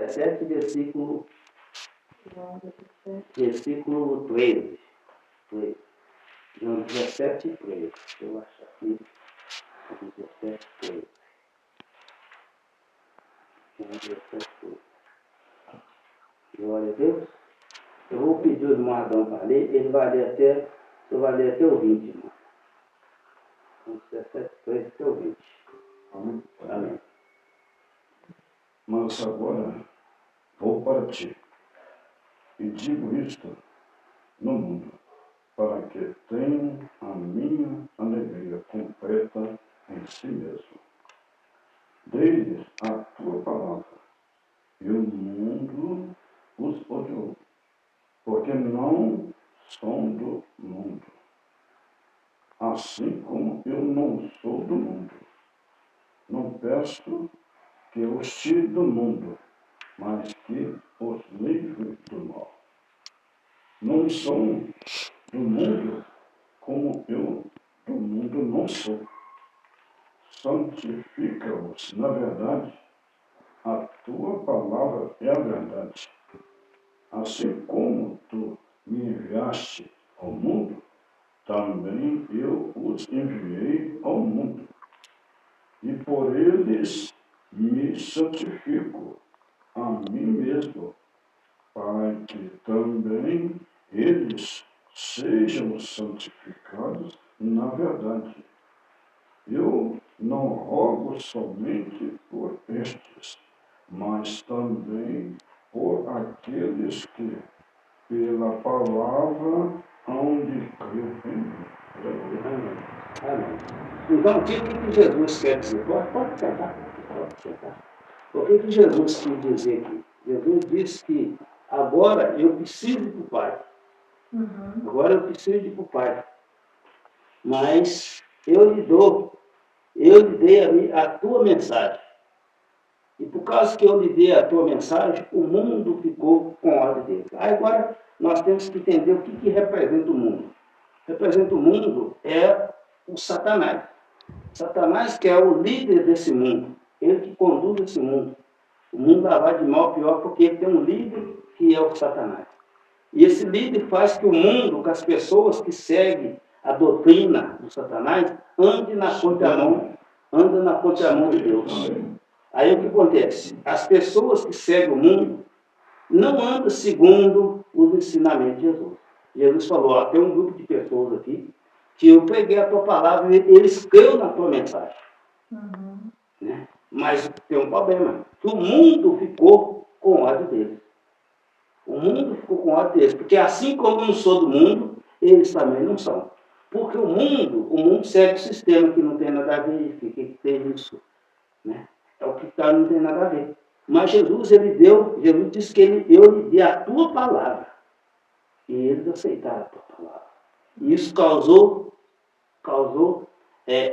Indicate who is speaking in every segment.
Speaker 1: 17, versículo 13. Não, 17 e 13. Deixa eu achar aqui. 17 e 13. 17 e 13. Glória a Deus. Eu vou pedir o irmão Adão para ler, ele vai ler até, eu vai ler até o 20, irmão. 17 e 13 até o 20.
Speaker 2: Amém.
Speaker 1: Amém.
Speaker 2: Mas agora vou para ti, e digo isto no mundo, para que tenham a minha alegria completa em si mesmo. Dei-lhes a tua palavra, e o mundo os odiou, porque não são do mundo, assim como eu não sou do mundo. Não peço que os tire do mundo, mas que os livre do mal. Não são do mundo, como eu do mundo não sou. Santifica-os na verdade, a tua palavra é a verdade. Assim como tu me enviaste ao mundo, também eu os enviei ao mundo. E por eles me santifico a mim mesmo, para que também eles sejam santificados na verdade. Eu não rogo somente por estes, mas também por aqueles que, pela palavra, hão de crer em mim.
Speaker 1: Amém. Então, o que Jesus quer dizer? Pode sentar. O que Jesus quis dizer aqui? Jesus disse que agora eu preciso ir para o Pai. Agora eu preciso ir para o Pai. Mas eu lhe dei a tua mensagem. E por causa que eu lhe dei a tua mensagem, o mundo ficou com ordem dele. Aí agora nós temos que entender o que representa o mundo. Representa o mundo é o Satanás. Satanás que é o líder desse mundo. Ele que conduz esse mundo. O mundo lá vai de mal a pior porque ele tem um líder que é o Satanás. E esse líder faz que o mundo, que as pessoas que seguem a doutrina do Satanás, andem na contramão de Deus. Aí o que acontece? As pessoas que seguem o mundo não andam segundo os ensinamentos de Jesus. Jesus falou, ó, tem um grupo de pessoas aqui que eu peguei a tua palavra e eles creram na tua mensagem. Né? Mas tem um problema, que o mundo ficou com ódio deles. O mundo ficou com ódio deles, porque assim como eu não sou do mundo, eles também não são. Porque o mundo segue o sistema que não tem nada a ver, que tem isso. Né? É o que tá, não tem nada a ver. Mas Jesus disse que eu lhe dei a tua palavra. E eles aceitaram a tua palavra. E isso causou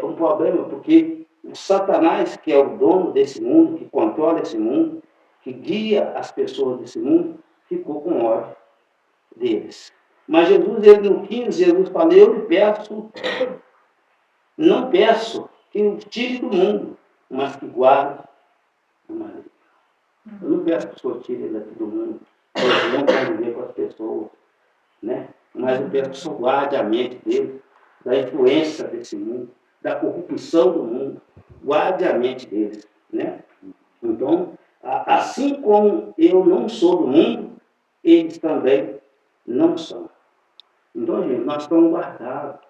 Speaker 1: um problema, porque o Satanás, que é o dono desse mundo, que controla esse mundo, que guia as pessoas desse mundo, ficou com ódio deles. Mas Jesus, ele no 15, Jesus falou, eu lhe peço, não peço que o tire do mundo, mas que guarde o marido. Eu não peço que o senhor tire ele daqui do mundo, ele não conviver com as pessoas, né? Mas eu peço que o senhor guarde a mente dele, da influência desse mundo, da corrupção do mundo, guarde a mente deles, né? Então, assim como eu não sou do mundo, eles também não são. Então, gente, nós estamos guardados.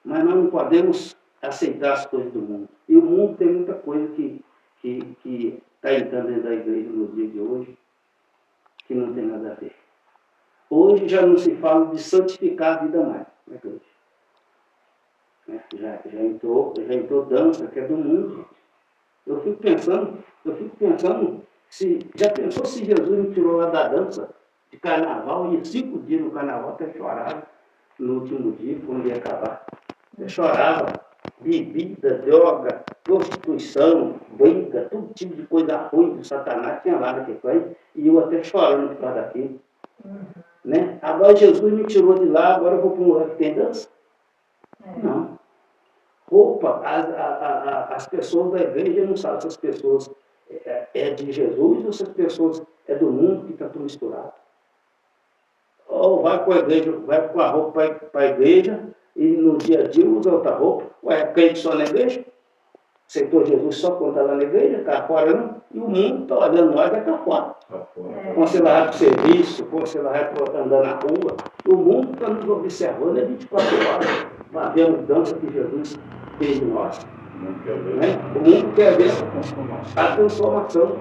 Speaker 1: Mas nós não podemos aceitar as coisas do mundo. E o mundo tem muita coisa que está entrando dentro da igreja no dia de hoje, que não tem nada a ver. Hoje já não se fala de santificar a vida mais na igreja. Já entrou dança, que é do mundo, gente. Eu fico pensando, já pensou se Jesus me tirou lá da dança de carnaval, e 5 dias no carnaval até chorava no último dia, quando ia acabar. Eu chorava, bebida, droga, prostituição, briga, todo tipo de coisa ruim do Satanás tinha lá naquele país, e eu até chorando por causa daquilo. Né? Agora Jesus me tirou de lá, agora eu vou para um lugar que tem dança? Não. Roupa, as pessoas da igreja não sabem, essas pessoas é de Jesus ou se as pessoas é do mundo que está tudo misturado? Ou vai com a igreja, vai com a roupa para a igreja e no dia a dia usa outra roupa. Ué, crente só na igreja? Aceitou Jesus só quando está lá na igreja, cá fora não. E o mundo está olhando nós, vai cá fora. Quando você vai para o serviço, quando você vai andar na rua, o mundo está nos observando 24 horas para ver a mudança que Jesus fez em nós. O mundo quer ver a transformação.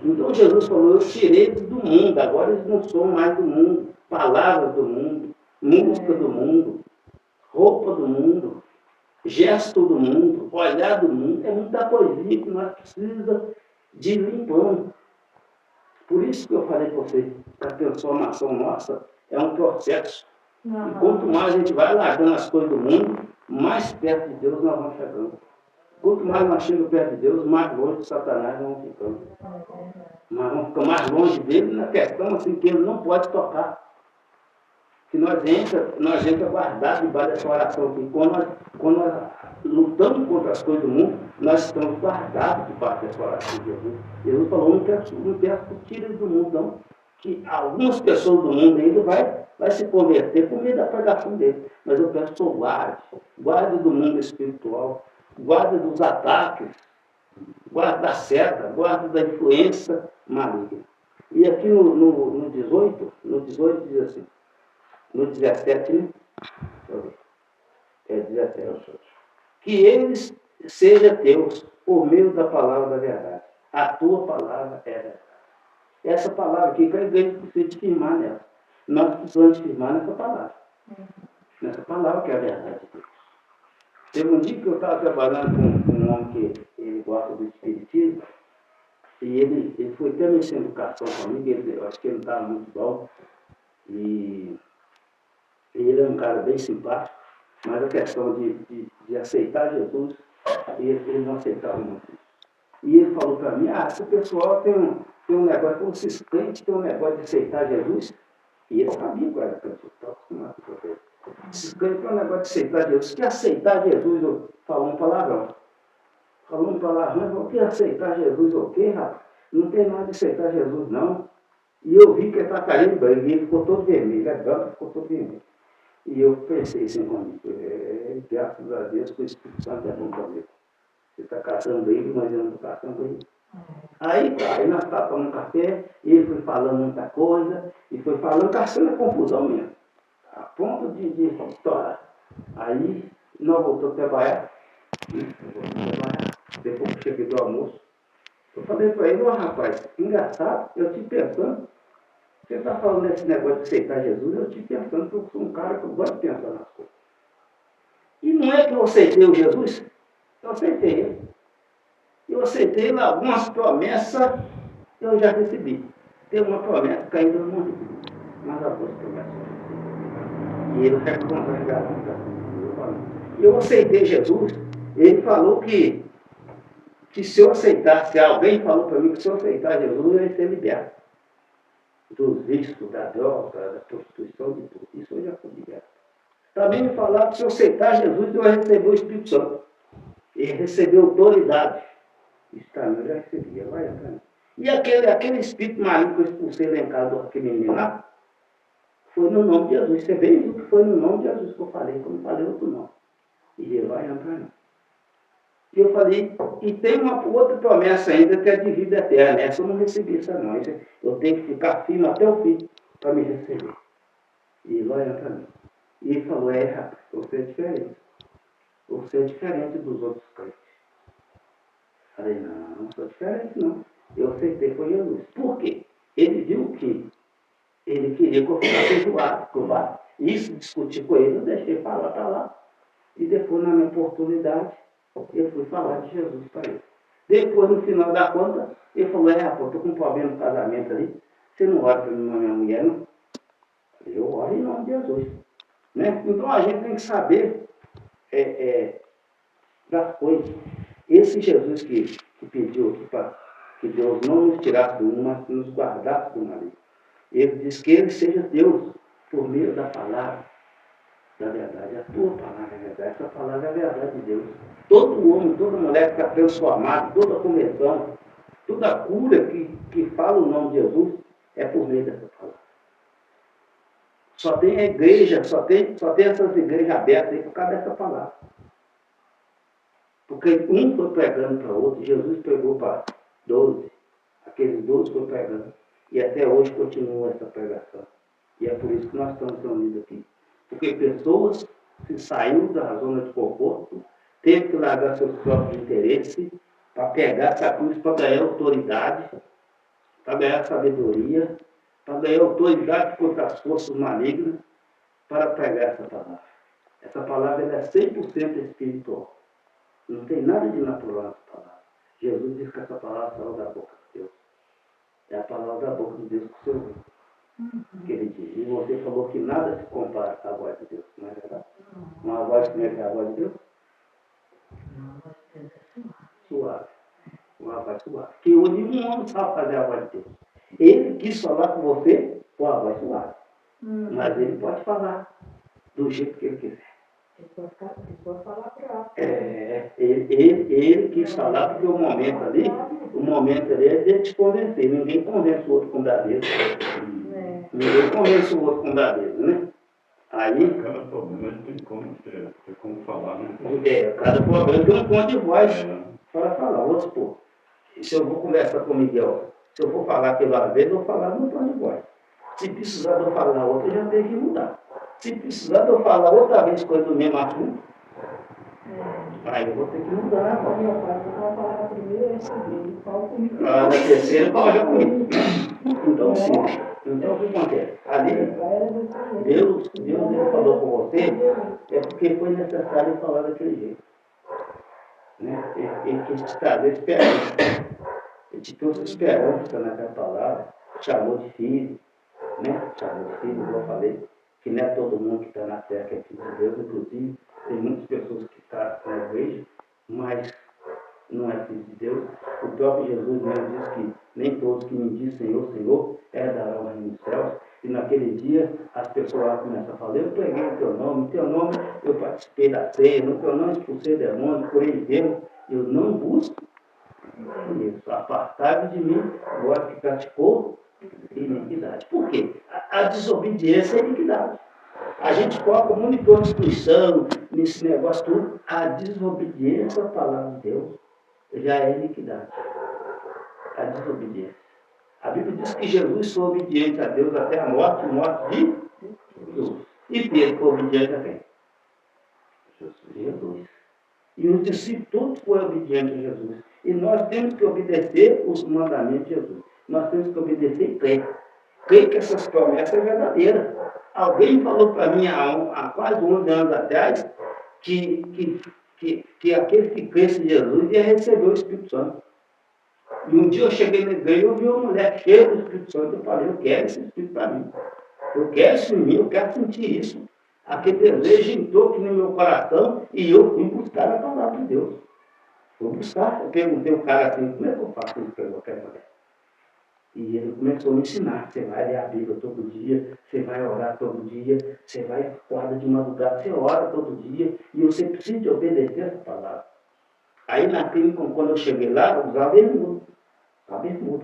Speaker 1: Então Jesus falou, eu tirei eles do mundo, agora eles não são mais do mundo. Palavras do mundo, música do mundo, roupa do mundo, gesto do mundo, olhar do mundo. É muita coisinha que nós precisamos de limpando. Por isso que eu falei para você, que a transformação nossa é um processo. E quanto mais a gente vai largando as coisas do mundo, mais perto de Deus nós vamos chegando. Quanto mais nós chegamos perto de Deus, mais longe de Satanás nós vamos ficando. Nós vamos ficar mais longe dele na questão assim que ele não pode tocar. Que nós entra guardado debaixo dessa oração aqui. Quando nós lutamos contra as coisas do mundo, nós estamos guardados debaixo dessa oração de Jesus. Jesus falou, não quero que tire do mundo, não. Que algumas pessoas do mundo ainda vai se converter por meio da pregação dele. Mas eu peço que eu guarde do mundo espiritual, guarde dos ataques, guarde da seta, guarde da influência maligna. E aqui no 18 diz assim, no 17, né? É 17. Que eles sejam teus por meio da palavra da verdade. A tua palavra é verdade. Essa palavra aqui, que a igreja precisa de firmar nela. Nós precisamos de firmar nessa palavra. Nessa palavra que é a verdade de Deus. Teve um dia que eu estava trabalhando com um homem que ele gosta do espiritismo, e ele foi até mexer em educação comigo, eu acho que ele não estava muito bom, e ele é um cara bem simpático, mas a questão de aceitar Jesus, ele não aceitava muito. E ele falou para mim, esse pessoal tem um negócio, esses crentes tem um negócio de aceitar Jesus, e ele sabia qual era o crente, eu estava acostumado com ele. Esses crentes tem um negócio de aceitar Jesus, que aceitar Jesus, eu falo um palavrão. Falou um palavrão, o que aceitar Jesus o quê, rapaz? Não tem nada de aceitar Jesus, não. E eu vi que ele está caindo bem, e ele ficou todo vermelho, é branco, ficou todo vermelho. E eu pensei assim comigo, graças a Deus que o Espírito Santo é bom comigo. Você está caçando ele, mas eu não estou caçando ele. Aí nós estávamos tomando café, e ele foi falando muita coisa, e foi falando, está sendo a confusão mesmo, a ponto de estourar. Aí nós voltamos a trabalhar, depois que cheguei do almoço, eu falei para ele, rapaz, engraçado, eu te pensando, você está falando desse negócio de aceitar Jesus, eu te pensando que eu sou um cara que eu gosto de pensar nas coisas. E não é que eu aceitei o Jesus, eu aceitei ele. Eu aceitei lá algumas promessas que eu já recebi. Tem uma promessa que ainda não recebi, mas algumas promessas eu recebi. E ele recomendou a garanta. Eu aceitei Jesus, ele falou que se eu aceitasse, alguém falou para mim que se eu aceitar Jesus, eu ia ser liberto. Dos vícios, da droga, da prostituição, de tudo. Isso eu já fui liberto. Também me falaram que se eu aceitar Jesus, eu ia receber o Espírito Santo. E receber autoridade. Isso também eu já recebia. Vai entrar. E aquele espírito maligno que eu expulsei lá em casa daquele menino lá, foi no nome de Jesus. Você bem viu que foi no nome de Jesus que eu falei, que eu não falei outro nome. E ele vai entrar não. E eu falei, e tem uma outra promessa ainda que é de vida eterna. Essa eu não recebi, essa não. Eu tenho que ficar firme até o fim para me receber. E ele vai entrar não. E ele falou, rapaz, você é diferente. Você é diferente dos outros crentes. Falei, não sou diferente não. Eu aceitei, foi Jesus. Por quê? Ele viu que ele queria que eu ficasse enjoado. Isso, discutir com ele, eu deixei falar para lá. E depois, na minha oportunidade, eu fui falar de Jesus para ele. Depois, no final da conta, ele falou, rapaz, estou com um problema no casamento ali. Você não ora para mim, minha mulher, não? Eu oro em nome de Jesus. Né? Então, a gente tem que saber das coisas. Esse Jesus que pediu aqui para que Deus não nos tirasse do mundo, mas nos guardasse do maligno. Ele diz que ele seja Deus por meio da palavra da verdade. A tua palavra é verdade, essa palavra é a verdade de Deus. Todo homem, toda mulher que está transformado, toda conversão, Toda cura que fala o nome de Jesus é por meio dessa palavra. Só tem a igreja, só tem essas igrejas abertas aí por causa dessa palavra. Porque um foi pregando para outro, Jesus pregou para 12, aqueles 12 foi pregando. E até hoje continua essa pregação. E é por isso que nós estamos reunidos aqui. Porque pessoas que saíram da zona de conforto, teve que largar seus próprios interesses para pegar essa cruz, para ganhar autoridade, para ganhar sabedoria, para ganhar autoridade contra as forças malignas, para pregar essa palavra. Essa palavra é 100% espiritual. Não tem nada de natural nessa palavra. Jesus disse que essa palavra saiu da boca de Deus. É a palavra da boca de Deus que o Senhor ouviu. Que ele diz. E você falou que nada se compara à voz de Deus, não é verdade? Uma voz como é que é a voz de Deus? Suave. Uma voz suave. Que nenhum homem sabe fazer a voz de Deus. Ele quis falar com você com a voz suave. Mas ele pode falar do jeito que ele quiser.
Speaker 3: Ele pode falar para
Speaker 1: ele quis falar porque o momento ali é de te convencer. Ninguém convence o outro com braveza. Ninguém convence o outro com braveza, né? Aí,
Speaker 2: Cada problema tem como falar, né?
Speaker 1: Cada problema tem um tom de voz para falar. Vamos supor, se eu vou conversar com o Miguel, se eu vou falar aquela vez, eu vou falar no tom de voz. Se precisar de eu falar outra, eu já tenho que mudar. Se precisar de eu falar outra vez coisa do mesmo assunto, aí eu vou ter que mudar.
Speaker 3: Meu pai, eu vou falar primeiro, esse dele. Fala comigo.
Speaker 1: Na terceira, fala comigo. Então, sim. Então, o que acontece? Ali, Deus ele falou com você, é porque foi necessário falar daquele jeito. Né? Ele quis te trazer esperança. Ele te trouxe esperança naquela palavra. Chamou de filho. Né? Chamou de filho, como eu falei. Que não é todo mundo que está na terra que é filho de Deus. Inclusive, tem muitas pessoas que estão na igreja, mas não é filho de Deus. O próprio Jesus mesmo diz que nem todos que me dizem Senhor, Senhor, herdarão o reino dos céus. E naquele dia as pessoas lá começam a falar, eu preguei o teu nome eu participei da ceia, no teu nome expulsei demônio, curei enfermo. Eu não busco isso. Apartai-vos de mim, agora que praticou iniquidade. Por quê? A desobediência é iniquidade. A gente coloca muito toda instituição, nesse negócio tudo. A desobediência à palavra de Deus já é iniquidade. A desobediência. A Bíblia diz que Jesus foi obediente a Deus até a morte de Jesus. E Pedro foi obediente a quem? Jesus. E os discípulos todos foram obedientes a Jesus. E nós temos que obedecer os mandamentos de Jesus. Nós temos que obedecer e crer. Crer que essas promessas são verdadeiras. Alguém falou para mim há quase 11 anos atrás que aquele que cresce em Jesus ia receber o Espírito Santo. E um dia eu cheguei na igreja e eu vi uma mulher cheia do Espírito Santo. Eu falei, eu quero esse Espírito para mim. Eu quero isso em mim, eu quero sentir isso. Aquele desejo entrou aqui no meu coração e eu fui buscar a palavra de Deus. Vou buscar. Eu perguntei ao cara assim, como é que eu faço isso para qualquer mulher? E ele começou a me ensinar. Você vai ler a Bíblia todo dia, você vai orar todo dia, você vai acordar de madrugada, você ora todo dia, e você precisa de obedecer essa palavra. Aí na clínica, quando eu cheguei lá, eu usava bermuda.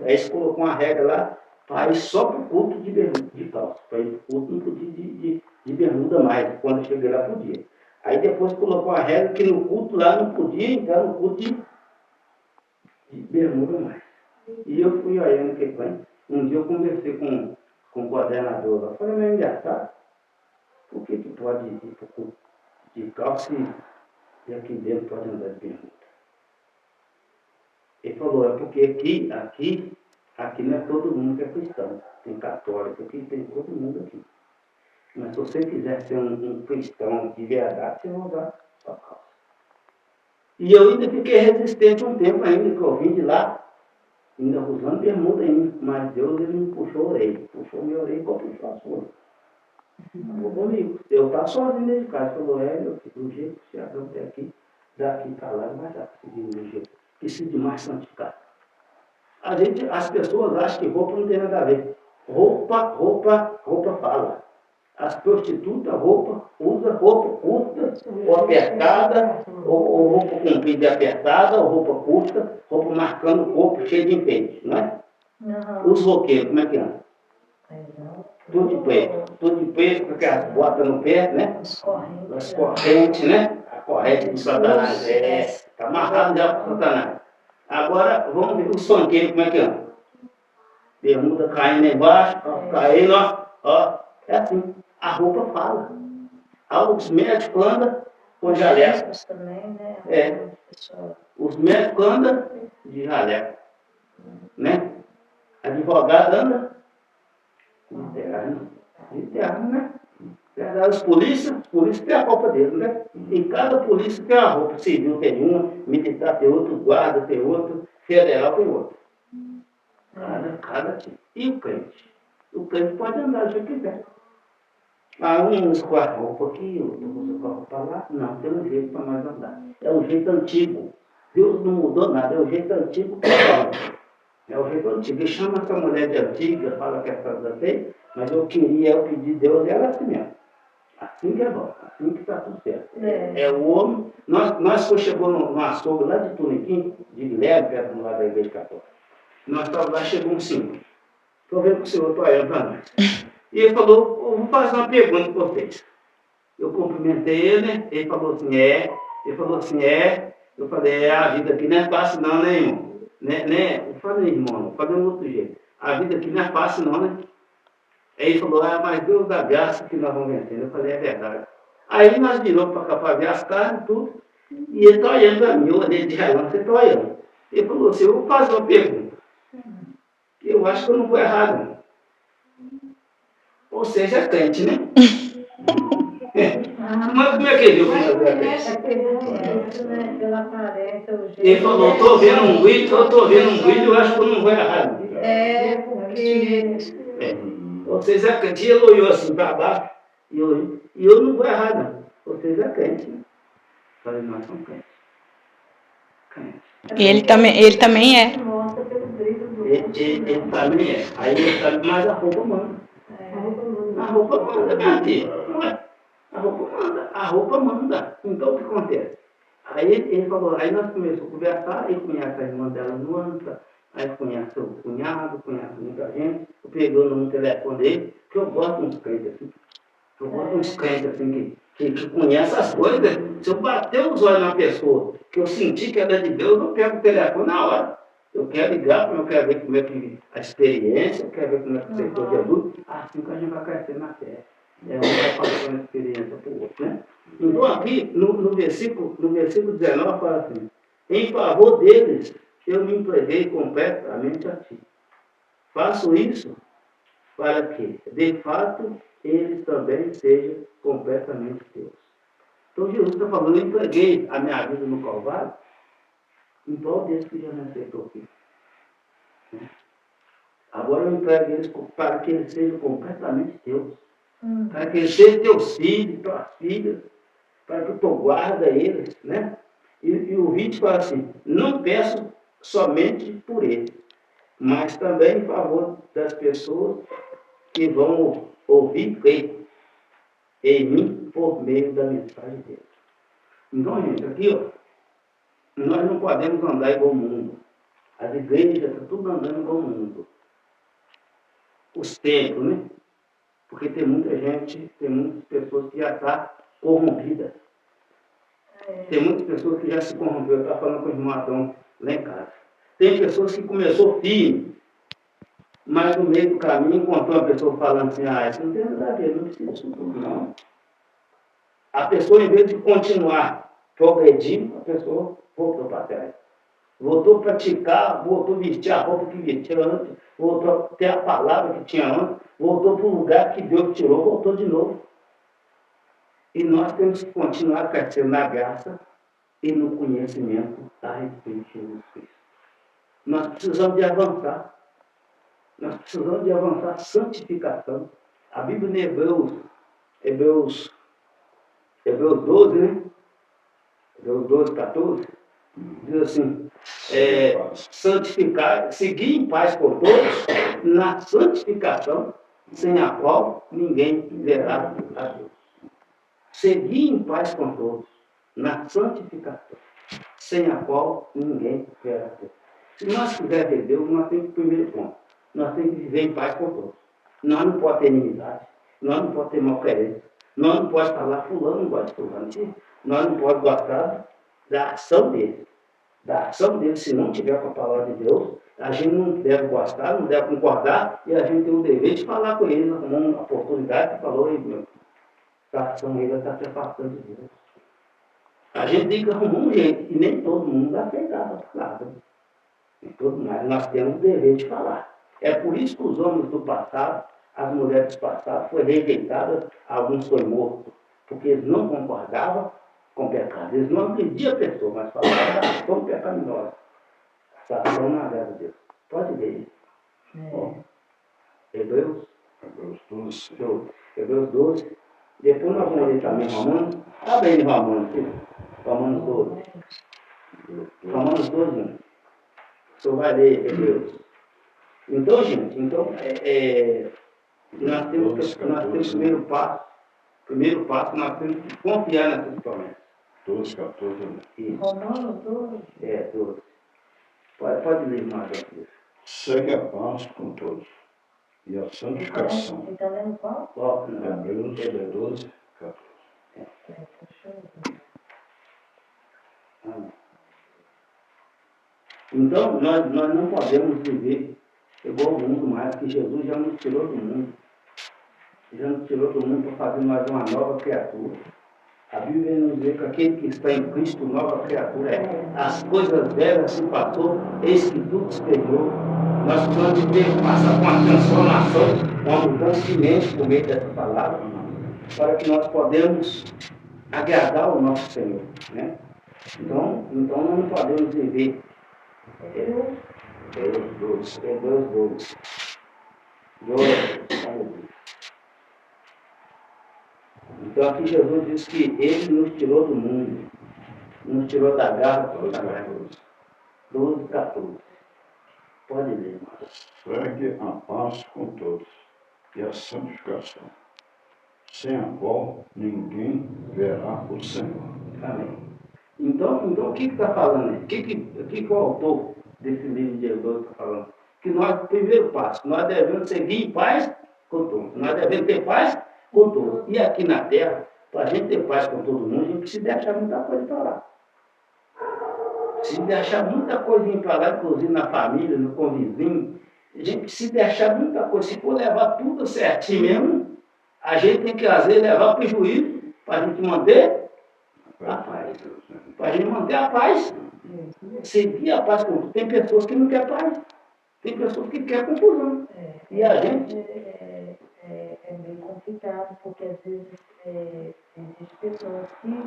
Speaker 1: Aí eles colocou uma regra lá para ir só para o culto de bermuda, de calça. Para ir para o culto não podia de bermuda mais. Quando eu cheguei lá, podia. Aí depois colocou a regra que no culto lá não podia entrar no culto de bermuda mais. E eu fui olhando que foi. Um dia eu conversei com o coordenador lá. Eu falei, mas é engraçado. Por que tu pode ir para o culto de calça e aqui dentro pode andar de bermuda? Ele falou, é porque aqui não é todo mundo que é cristão. Tem católico aqui, tem todo mundo aqui. Mas se você quiser ser um cristão de verdade, você vai usar sua calça. E eu ainda fiquei resistente um tempo ainda, que eu vim de lá, ainda usando bermuda ainda. Mas Deus, ele me puxou a orelha. Puxou minha orelha igual puxou a sua. Falou comigo. Eu estava sozinho dentro de casa. Falou, meu filho, do jeito que você até aqui, daqui para lá, não vai dar para seguir do jeito. Precisa de mais santificado. As pessoas acham que roupa não tem nada a ver. Roupa fala. As prostitutas usa roupa curta ou apertada, ou roupa comprida e apertada, ou roupa curta, roupa marcando o corpo cheio de enfeite, não é? Os roqueiros, como é que anda? Tudo de preto, com aquelas botas no pé, né? As correntes, né? A corrente de Satanás, está amarrado já para Satanás. Agora, vamos ver os funkeiros, como é que anda? Bermuda caindo lá embaixo, caindo, ó, é assim, a roupa fala. Os médicos andam com jaleco. Os médicos andam de jaleco, né? Advogado anda de terno, né? Os polícias têm a roupa deles, né? Em cada polícia tem uma roupa, civil tem uma, militar tem outro, guarda tem outro, federal tem outro. Cada tipo. E o crente? O crente pode andar do jeito que quiser. Uns com a roupa aqui, outros com a roupa lá. Não, tem um jeito para nós andar. É um jeito antigo. Deus não mudou nada, é o jeito antigo que fala. É o jeito antigo. E chama essa mulher de antiga, fala que é santa feia, mas eu pedi Deus e ela assim mesmo. Assim que é bom, assim que está tudo certo. É o homem. Nós chegamos no açougue lá de Tuniquim, de Guilherme, perto do lado da igreja católica. Nós estávamos lá, chegou um senhor. Estou vendo que o senhor está olhando para nós. E ele falou, eu vou fazer uma pergunta para vocês. Eu cumprimentei ele, né? Ele falou assim, Ele falou assim, Eu falei, a vida aqui não é fácil não, né, irmão? Né? Eu falei, irmão, vou fazer um outro jeito. A vida aqui não é fácil não, né? Aí ele falou, mas Deus dá graça que nós vamos vencer. Eu falei, é verdade. Aí nós viramos para cá para ver as carnes e tudo. E ele está olhando para mim, eu olhei de relance, ele está olhando. Ele falou assim, eu vou fazer uma pergunta. Eu acho que eu não vou errar, não. Ou seja, é crente, né? Mas como é que ele viu que não é crente? Ele falou, estou vendo um vídeo, eu acho que eu não vou errar. Vocês é crente. E ele olhou assim para baixo, e eu não vou errar, não. Vocês é crente, né? Falei, nós somos crentes.
Speaker 4: Ele também é.
Speaker 1: Ele também é. Aí ele sabe, mas a roupa manda. A roupa manda, minha filha. A roupa manda. Então o que acontece? Aí ele falou, aí nós começamos a conversar, ele conhece a irmã dela Nuanta, aí conhece o cunhado, conhece muita gente. Eu peguei no telefone dele, que eu gosto de uns crentes assim. Eu gosto de uns crentes assim que conhecem as coisas. Se eu bater os olhos na pessoa, que eu senti que era de Deus, eu pego o telefone na hora. Eu quero ligar, eu quero ver como é que a experiência, eu quero ver como é que você foi Jesus. Assim que a gente vai crescer na fé. Um vai passando a experiência para o outro, né? Então aqui, no versículo 19, fala assim, em favor deles, eu me entreguei completamente a ti. Faço isso para que, de fato, eles também sejam completamente teus. Então Jesus está falando, eu entreguei a minha vida no Calvário, em prol deles que já me aceitou aqui. Agora eu entrego eles para que eles sejam completamente teus. Para que eles sejam teus filhos, tuas filhas, para que tu guarda eles, né? E o vídeo fala assim, não peço somente por eles, mas também em favor das pessoas que vão ouvir e crer em mim por meio da mensagem deles. Então, gente, aqui, ó, nós não podemos andar igual o mundo. As igrejas estão tudo andando igual o mundo. Os templos, né? Porque tem muita gente, tem muitas pessoas que já estão corrompidas. Tem muitas pessoas que já se corromperam. Eu estava falando com o irmão Adão lá em casa. Tem pessoas que começou firme, mas no meio do caminho encontrou uma pessoa falando assim, isso não tem nada a ver, não precisa disso tudo, não. A pessoa, em vez de continuar progredindo, a pessoa voltou para trás. Voltou a praticar, voltou a vestir a roupa que vestia antes, voltou a ter a palavra que tinha antes, voltou para o lugar que Deus tirou, voltou de novo. E nós temos que continuar crescendo na graça e no conhecimento a respeito de Jesus Cristo. Nós precisamos de avançar. Nós precisamos de avançar a santificação. A Bíblia em Hebreus 12, né? Hebreus 12, 14, diz assim, santificar, seguir em paz com todos, na santificação sem a qual ninguém verá a Deus. Segui em paz com todos, na santificação, sem a qual ninguém verá a Deus. Se nós quisermos ver Deus, nós temos que, primeiro ponto, nós temos que viver em paz com todos. Nós não podemos ter inimizade, nós não podemos ter malquerência, nós não podemos falar fulano, não gosta de fulano, nós não podemos gostar da ação dele. Da ação dele, se não tiver com a palavra de Deus, a gente não deve gostar, não deve concordar, e a gente tem o dever de falar com ele, arrumar uma oportunidade que falou, meu, a ação dele está se afastando de Deus. A gente tem que arrumar um jeito, e nem todo mundo aceitava a palavra. Nem todo mundo, mas nós temos o dever de falar. É por isso que os homens do passado, as mulheres do passado, foram rejeitadas, alguns foram mortos, porque eles não concordavam com o pecado. Eles não agrediam a pessoa, mas falavam da ação pecaminosa. Essa ação não agrada a Deus. Pode ler. Ó, Hebreus
Speaker 2: 12.
Speaker 1: Hebreus 12. Depois nós vamos ler também Romanos. Está bem, Romanos, filho. Romanos 12. Romanos 12. O senhor vai ler Hebreus. Então, gente, nós temos o primeiro passo. Primeiro passo, nós temos que confiar nessas promessas.
Speaker 2: 12, 14.
Speaker 1: Isso.
Speaker 3: Romanos 12.
Speaker 1: 12. Pode ler mais aqui.
Speaker 2: Segue a paz com todos e a santificação.
Speaker 3: Você está lendo qual?
Speaker 1: Ó, não.
Speaker 2: Hebreus 12, 14.
Speaker 3: Deixa eu ver.
Speaker 1: Então, nós não podemos viver igual o mundo mais, que Jesus já nos tirou do mundo. Já nos tirou do mundo para fazer mais uma nova criatura. A Bíblia nos diz que aquele que está em Cristo, nova criatura é. As coisas velhas se passou, eis que tudo se criou. Nós precisamos passar por uma transformação, uma mudança de mente por meio dessa palavra, para que nós podemos agradar o nosso Senhor. Né? Então nós não podemos viver. Hebreus 12. Então aqui Jesus diz que Ele nos tirou do mundo, nos tirou da garra do Satanás. 12, 14. Pode ler, irmão.
Speaker 2: Segue a paz com todos e a santificação, sem a qual ninguém verá o Senhor.
Speaker 1: Amém. Então o que está falando aí? O que o autor desse livro de Hebreus está falando? Que nós, primeiro passo, nós devemos seguir em paz com todos. Nós devemos ter paz com todos. E aqui na Terra, para a gente ter paz com todo mundo, a gente precisa deixar muita coisa para lá. Precisa deixar muita coisinha para lá, inclusive na família, no convizinho. A gente precisa deixar muita coisa. Se for levar tudo certinho mesmo, a gente tem que, às vezes, levar prejuízo para a gente manter a paz. Para a gente manter a paz. Seguir a paz com tudo. Tem pessoas que não querem paz. Tem pessoas que querem confusão. E a gente...
Speaker 3: É meio complicado, porque às vezes existem pessoas que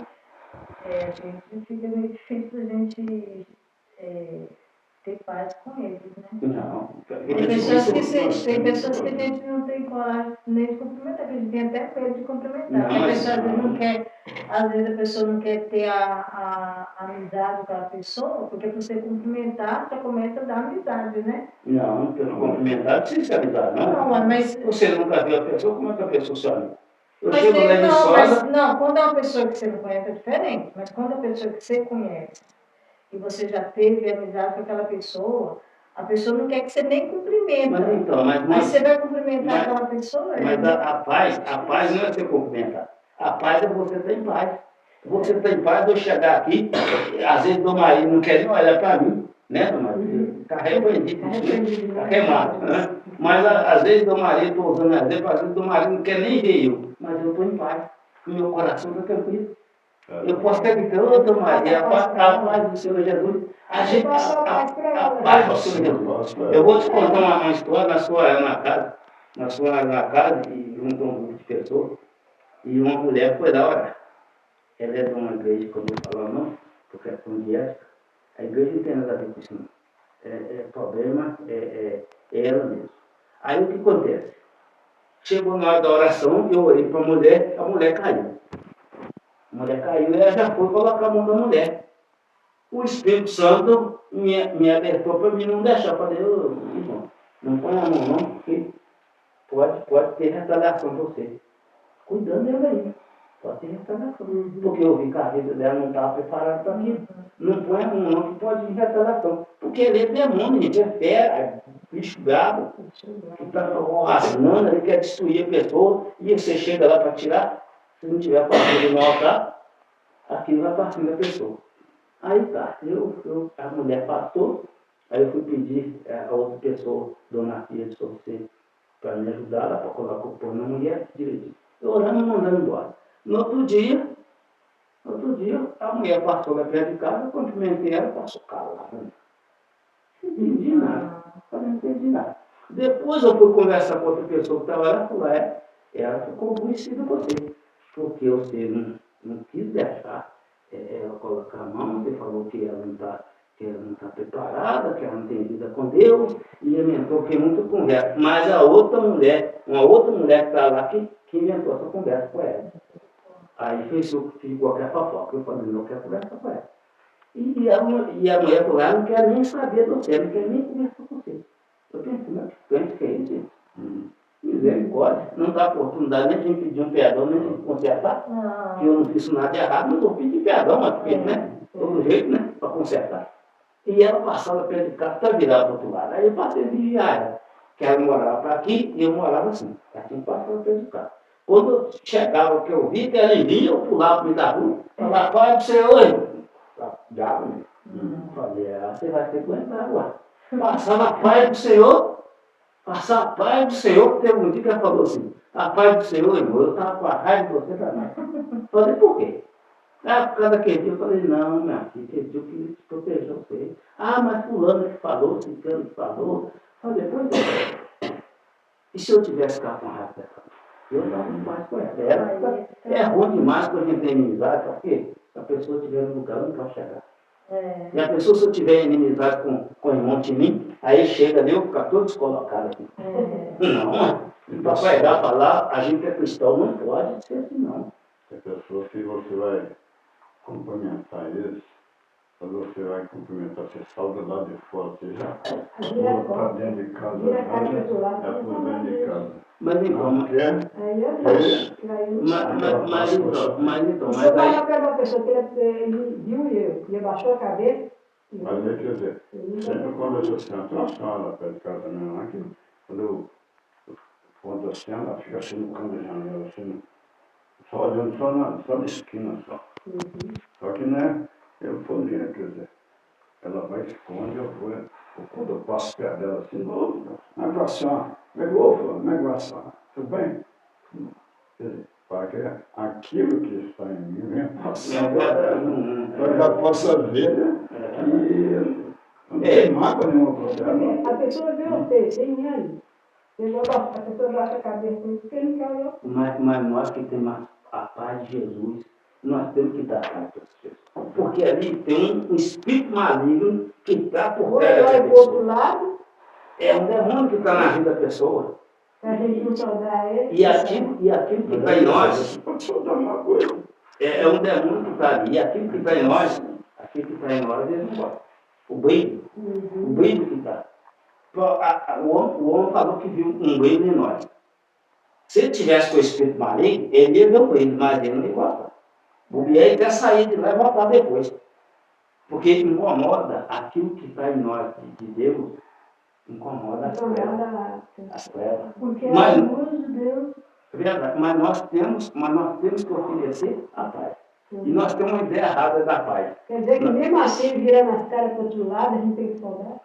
Speaker 3: a gente fica meio difícil a gente ter paz com eles, né?
Speaker 1: Não.
Speaker 3: Tem pessoas que a gente não tem coragem nem de cumprimentar, que a gente tem até medo de cumprimentar.
Speaker 1: Não,
Speaker 3: A pessoa às vezes a pessoa não quer ter a amizade com a pessoa, porque para você cumprimentar, já começa a dar amizade, né?
Speaker 1: Não, pelo cumprimentar, não precisa ser amizade, não.
Speaker 3: Não, mas...
Speaker 1: Você nunca viu a pessoa, como é que a pessoa se amiga? Eu chego lá em Viçosa...
Speaker 3: Não, quando é uma pessoa que você não conhece é diferente, mas quando é uma pessoa que você conhece e você já teve amizade com aquela pessoa, a pessoa não quer que você nem cumprimenta. Mas você vai cumprimentar aquela pessoa?
Speaker 1: Mas a paz não é você cumprimentar. A paz é você estar em paz. Você está em paz, eu chegar aqui, às vezes o marido não quer nem olhar para mim, né, do marido? Está repreendido, está queimado, né? Mas às vezes o marido, estou usando exemplo, às vezes o marido não quer nem ver eu, mas eu estou em paz, o meu coração está tranquilo. Eu posso até dizer, ô, Maria, a paz do Senhor Jesus, a paz do Senhor Jesus. Eu vou te contar uma história na sua casa, e junto a um grupo de pessoas, e uma mulher foi lá orar. Ela é de uma igreja, que eu vou falar não, por questão de ética. A igreja não tem nada a ver com isso, não. Problema é ela mesmo. Aí o que acontece? Chegou na hora da oração, eu orei para a mulher caiu. A mulher caiu e ela já foi colocar a mão da mulher. O Espírito Santo me alertou para mim não deixar. Eu falei, ô, irmão, não põe a mão não, porque pode ter retaliação de você. Cuidando dela aí. Pode ter retaliação. Porque eu vi que a vida dela não estava preparada para aquilo. Não põe a mão não, que pode vir retaliação. Porque ele é demônio, gente, é fera, é bicho brabo, que está rasgando, ele quer destruir a pessoa, e você chega lá para tirar, se não tiver partido no altar, aquilo vai partindo da pessoa. Aí tá, a mulher passou, aí eu fui pedir a outra pessoa, Dona Tia de você, para me ajudar lá, para colocar o pão na mulher, direitinho. Eu orando e mandando embora. No outro dia, a mulher passou lá perto de casa, eu cumprimentei ela, passou calada. Não entendi nada. Não entendi nada. Depois eu fui conversar com outra pessoa que estava lá, falou, ela ficou conhecida com você, porque você não quis deixar ela colocar a mão, você falou que ela não está preparada, que ela não tem vida com Deus, e inventou que muito conversa. Mas uma outra mulher que está lá, que inventou essa conversa com ela. Aí ficou aquela fofoca, eu falei, não quero conversar com ela. E a mulher falou, não quer nem saber de você, não quer nem conversar com você. Eu pensei, mas que é isso? Misericórdia, não dá oportunidade nem de me pedir um perdão, nem de consertar, que eu não fiz nada de errado, mas eu pedi perdão, mas porque, né? Todo jeito, né? Para consertar. E ela passava perto de casa, até virar para o outro lado. Aí eu passei a vigiar ela, que ela morava para aqui e eu morava assim. Assim passava perto de casa. Quando eu chegava, que eu vi que ela vinha, eu pulava para o meio da rua, falava, pai do Senhor, diabo, né? Falei, você vai ter que aguentar agora. Passava a paz do Senhor, passava a paz do Senhor, teve um dia que ela falou assim, a paz do Senhor, irmão, eu estava com a raiva de você também. Falei, por quê? Por causa daquele dia, eu falei, não, minha filha, aquele dia eu queria te proteger você. Mas fulano que falou, ciclano que falou. Falei, pois é. E se eu tivesse ficado com raiva dessa? Eu estava em paz com ela. É ruim demais quando a gente tem inimizade, porque se a pessoa estiver no lugar, não pode chegar. E a pessoa, se eu tiver inimizade com o irmão de mim, aí chega ali, eu ficar todo descolocado aqui. Não, para pregar a palavra, a gente é cristão, não pode ser assim, não.
Speaker 2: A pessoa, se você vai cumprimentar eles, quando você vai cumprimentar, você salga lá de fora, você já pula para dentro de casa, é por dentro de casa.
Speaker 1: Mas então,
Speaker 5: Se eu falar para uma pessoa que ele viu e abaixou a cabeça.
Speaker 2: Mas quer dizer, sempre quando eu sento, tem uma senhora lá perto de casa também, lá, que quando eu conto a cena, ela fica assim no canto da janela, assim, só olhando só na esquina só. Só que, né, eu vou ver, quer dizer, ela vai esconde, eu vou, quando eu passo perto dela assim, negócio, negócio, tudo bem? Quer dizer, para que aquilo que está em mim venha passando, eu já possa ver, né, que não tem mágoa nenhuma para você.
Speaker 5: A pessoa vê você, tem ali. A pessoa baixa a cabeça, porque não quer olhar.
Speaker 1: Mas nós que temos a paz de Jesus, nós temos que dar paz para as pessoas. Porque ali tem um espírito maligno que está por trás da
Speaker 5: pessoa. Para o outro lado.
Speaker 1: É um demônio que está na vida da pessoa.
Speaker 5: A gente não saudar ele.
Speaker 1: E aquilo que está em nós.
Speaker 2: Pode soltar uma coisa.
Speaker 1: É um demônio que está ali. E aquilo que está em nós, ele não gosta. O brilho que está. O homem falou que viu um brilho em nós. Se ele tivesse com o espírito maligno, ele ia ver o brilho, mas ele não ia gostar. O bicho quer sair de lá e voltar depois. Porque incomoda aquilo que está em nós de Deus, incomoda as trevas.
Speaker 5: Porque a luz de Deus.
Speaker 1: Verdade, mas nós temos que oferecer a paz. E nós temos uma ideia errada da paz.
Speaker 5: Quer dizer que mesmo assim, virando as caras para o outro lado, a gente tem que soldar?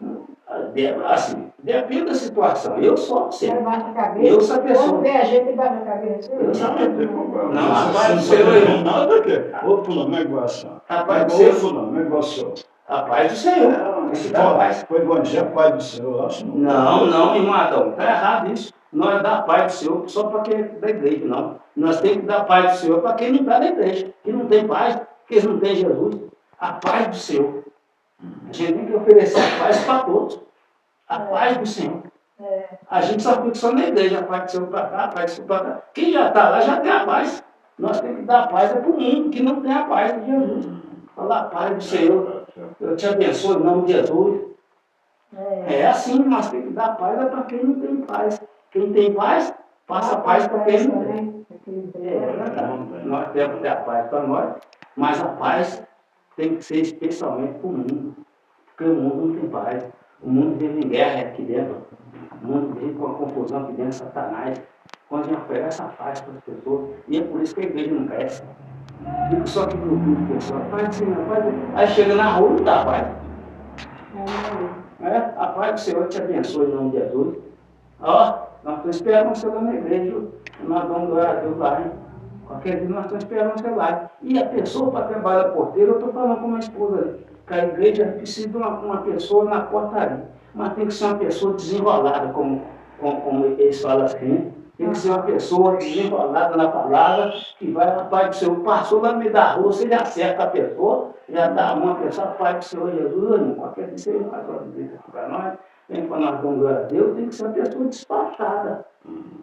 Speaker 1: Assim, depende da situação. Eu sou você.
Speaker 5: Baixa a cabeça.
Speaker 1: Eu sou a pessoa.
Speaker 5: Quando vê a gente, baixa a cabeça.
Speaker 1: Eu sou a pessoa. Não, a
Speaker 2: Não,
Speaker 1: paz do
Speaker 2: não
Speaker 1: Senhor, irmão.
Speaker 2: nada que ô fulano, negócio.
Speaker 1: A paz do Senhor.
Speaker 2: Fulano, negócio.
Speaker 1: A paz do Senhor. Esse dá paz.
Speaker 2: Foi bom dia, paz do Senhor, eu acho.
Speaker 1: Não, irmão Adão. Está errado isso. Nós dá a paz do Senhor só para quem é da igreja, não. Nós temos que dar a paz do Senhor para quem não está na igreja, que não tem paz, que não tem Jesus. A paz do Senhor. A gente tem que oferecer a paz para todos. A paz do Senhor. A gente só fica só na igreja, a paz do Senhor para cá, a paz do Senhor para cá. Quem já está lá já tem a paz. Nós temos que dar a paz para o mundo que não tem a paz de Jesus. Falar a paz do Senhor. Eu te abençoe em nome de Jesus. É assim, nós temos que dar paz para quem não tem paz. Quem tem paz, passa paz para quem não tem.
Speaker 5: Também.
Speaker 1: É verdade. Nós temos que ter a paz para nós, mas a paz tem que ser especialmente para o mundo. Porque o mundo não tem paz. O mundo vive em guerra aqui dentro. O mundo vive com a confusão aqui dentro, Satanás. Quando a gente oferece a paz para as pessoas, e é por isso que a igreja não cresce. Fico só aqui grupinho de pessoas, paz, Senhor, paz. Aí chega na rua, não dá paz. A paz do Senhor te abençoe em nome de Jesus. Ó, nós estamos esperando você lá na igreja. Nós vamos glória a Deus lá, hein? Qualquer dia nós estamos esperando você lá. E a pessoa para trabalhar porteiro, eu estou falando com minha esposa ali, que a igreja precisa de uma pessoa na portaria. Mas tem que ser uma pessoa desenrolada, como eles falam assim. Tem que ser uma pessoa desenrolada na palavra, que vai, a paz do Senhor, passou lá no meio da rua, você já acerta a pessoa, já dá uma pessoa, a paz do Senhor Jesus, irmão, qualquer dia você vai fazer isso para nós, tem para nós dar glória a Deus, tem que ser uma pessoa despachada,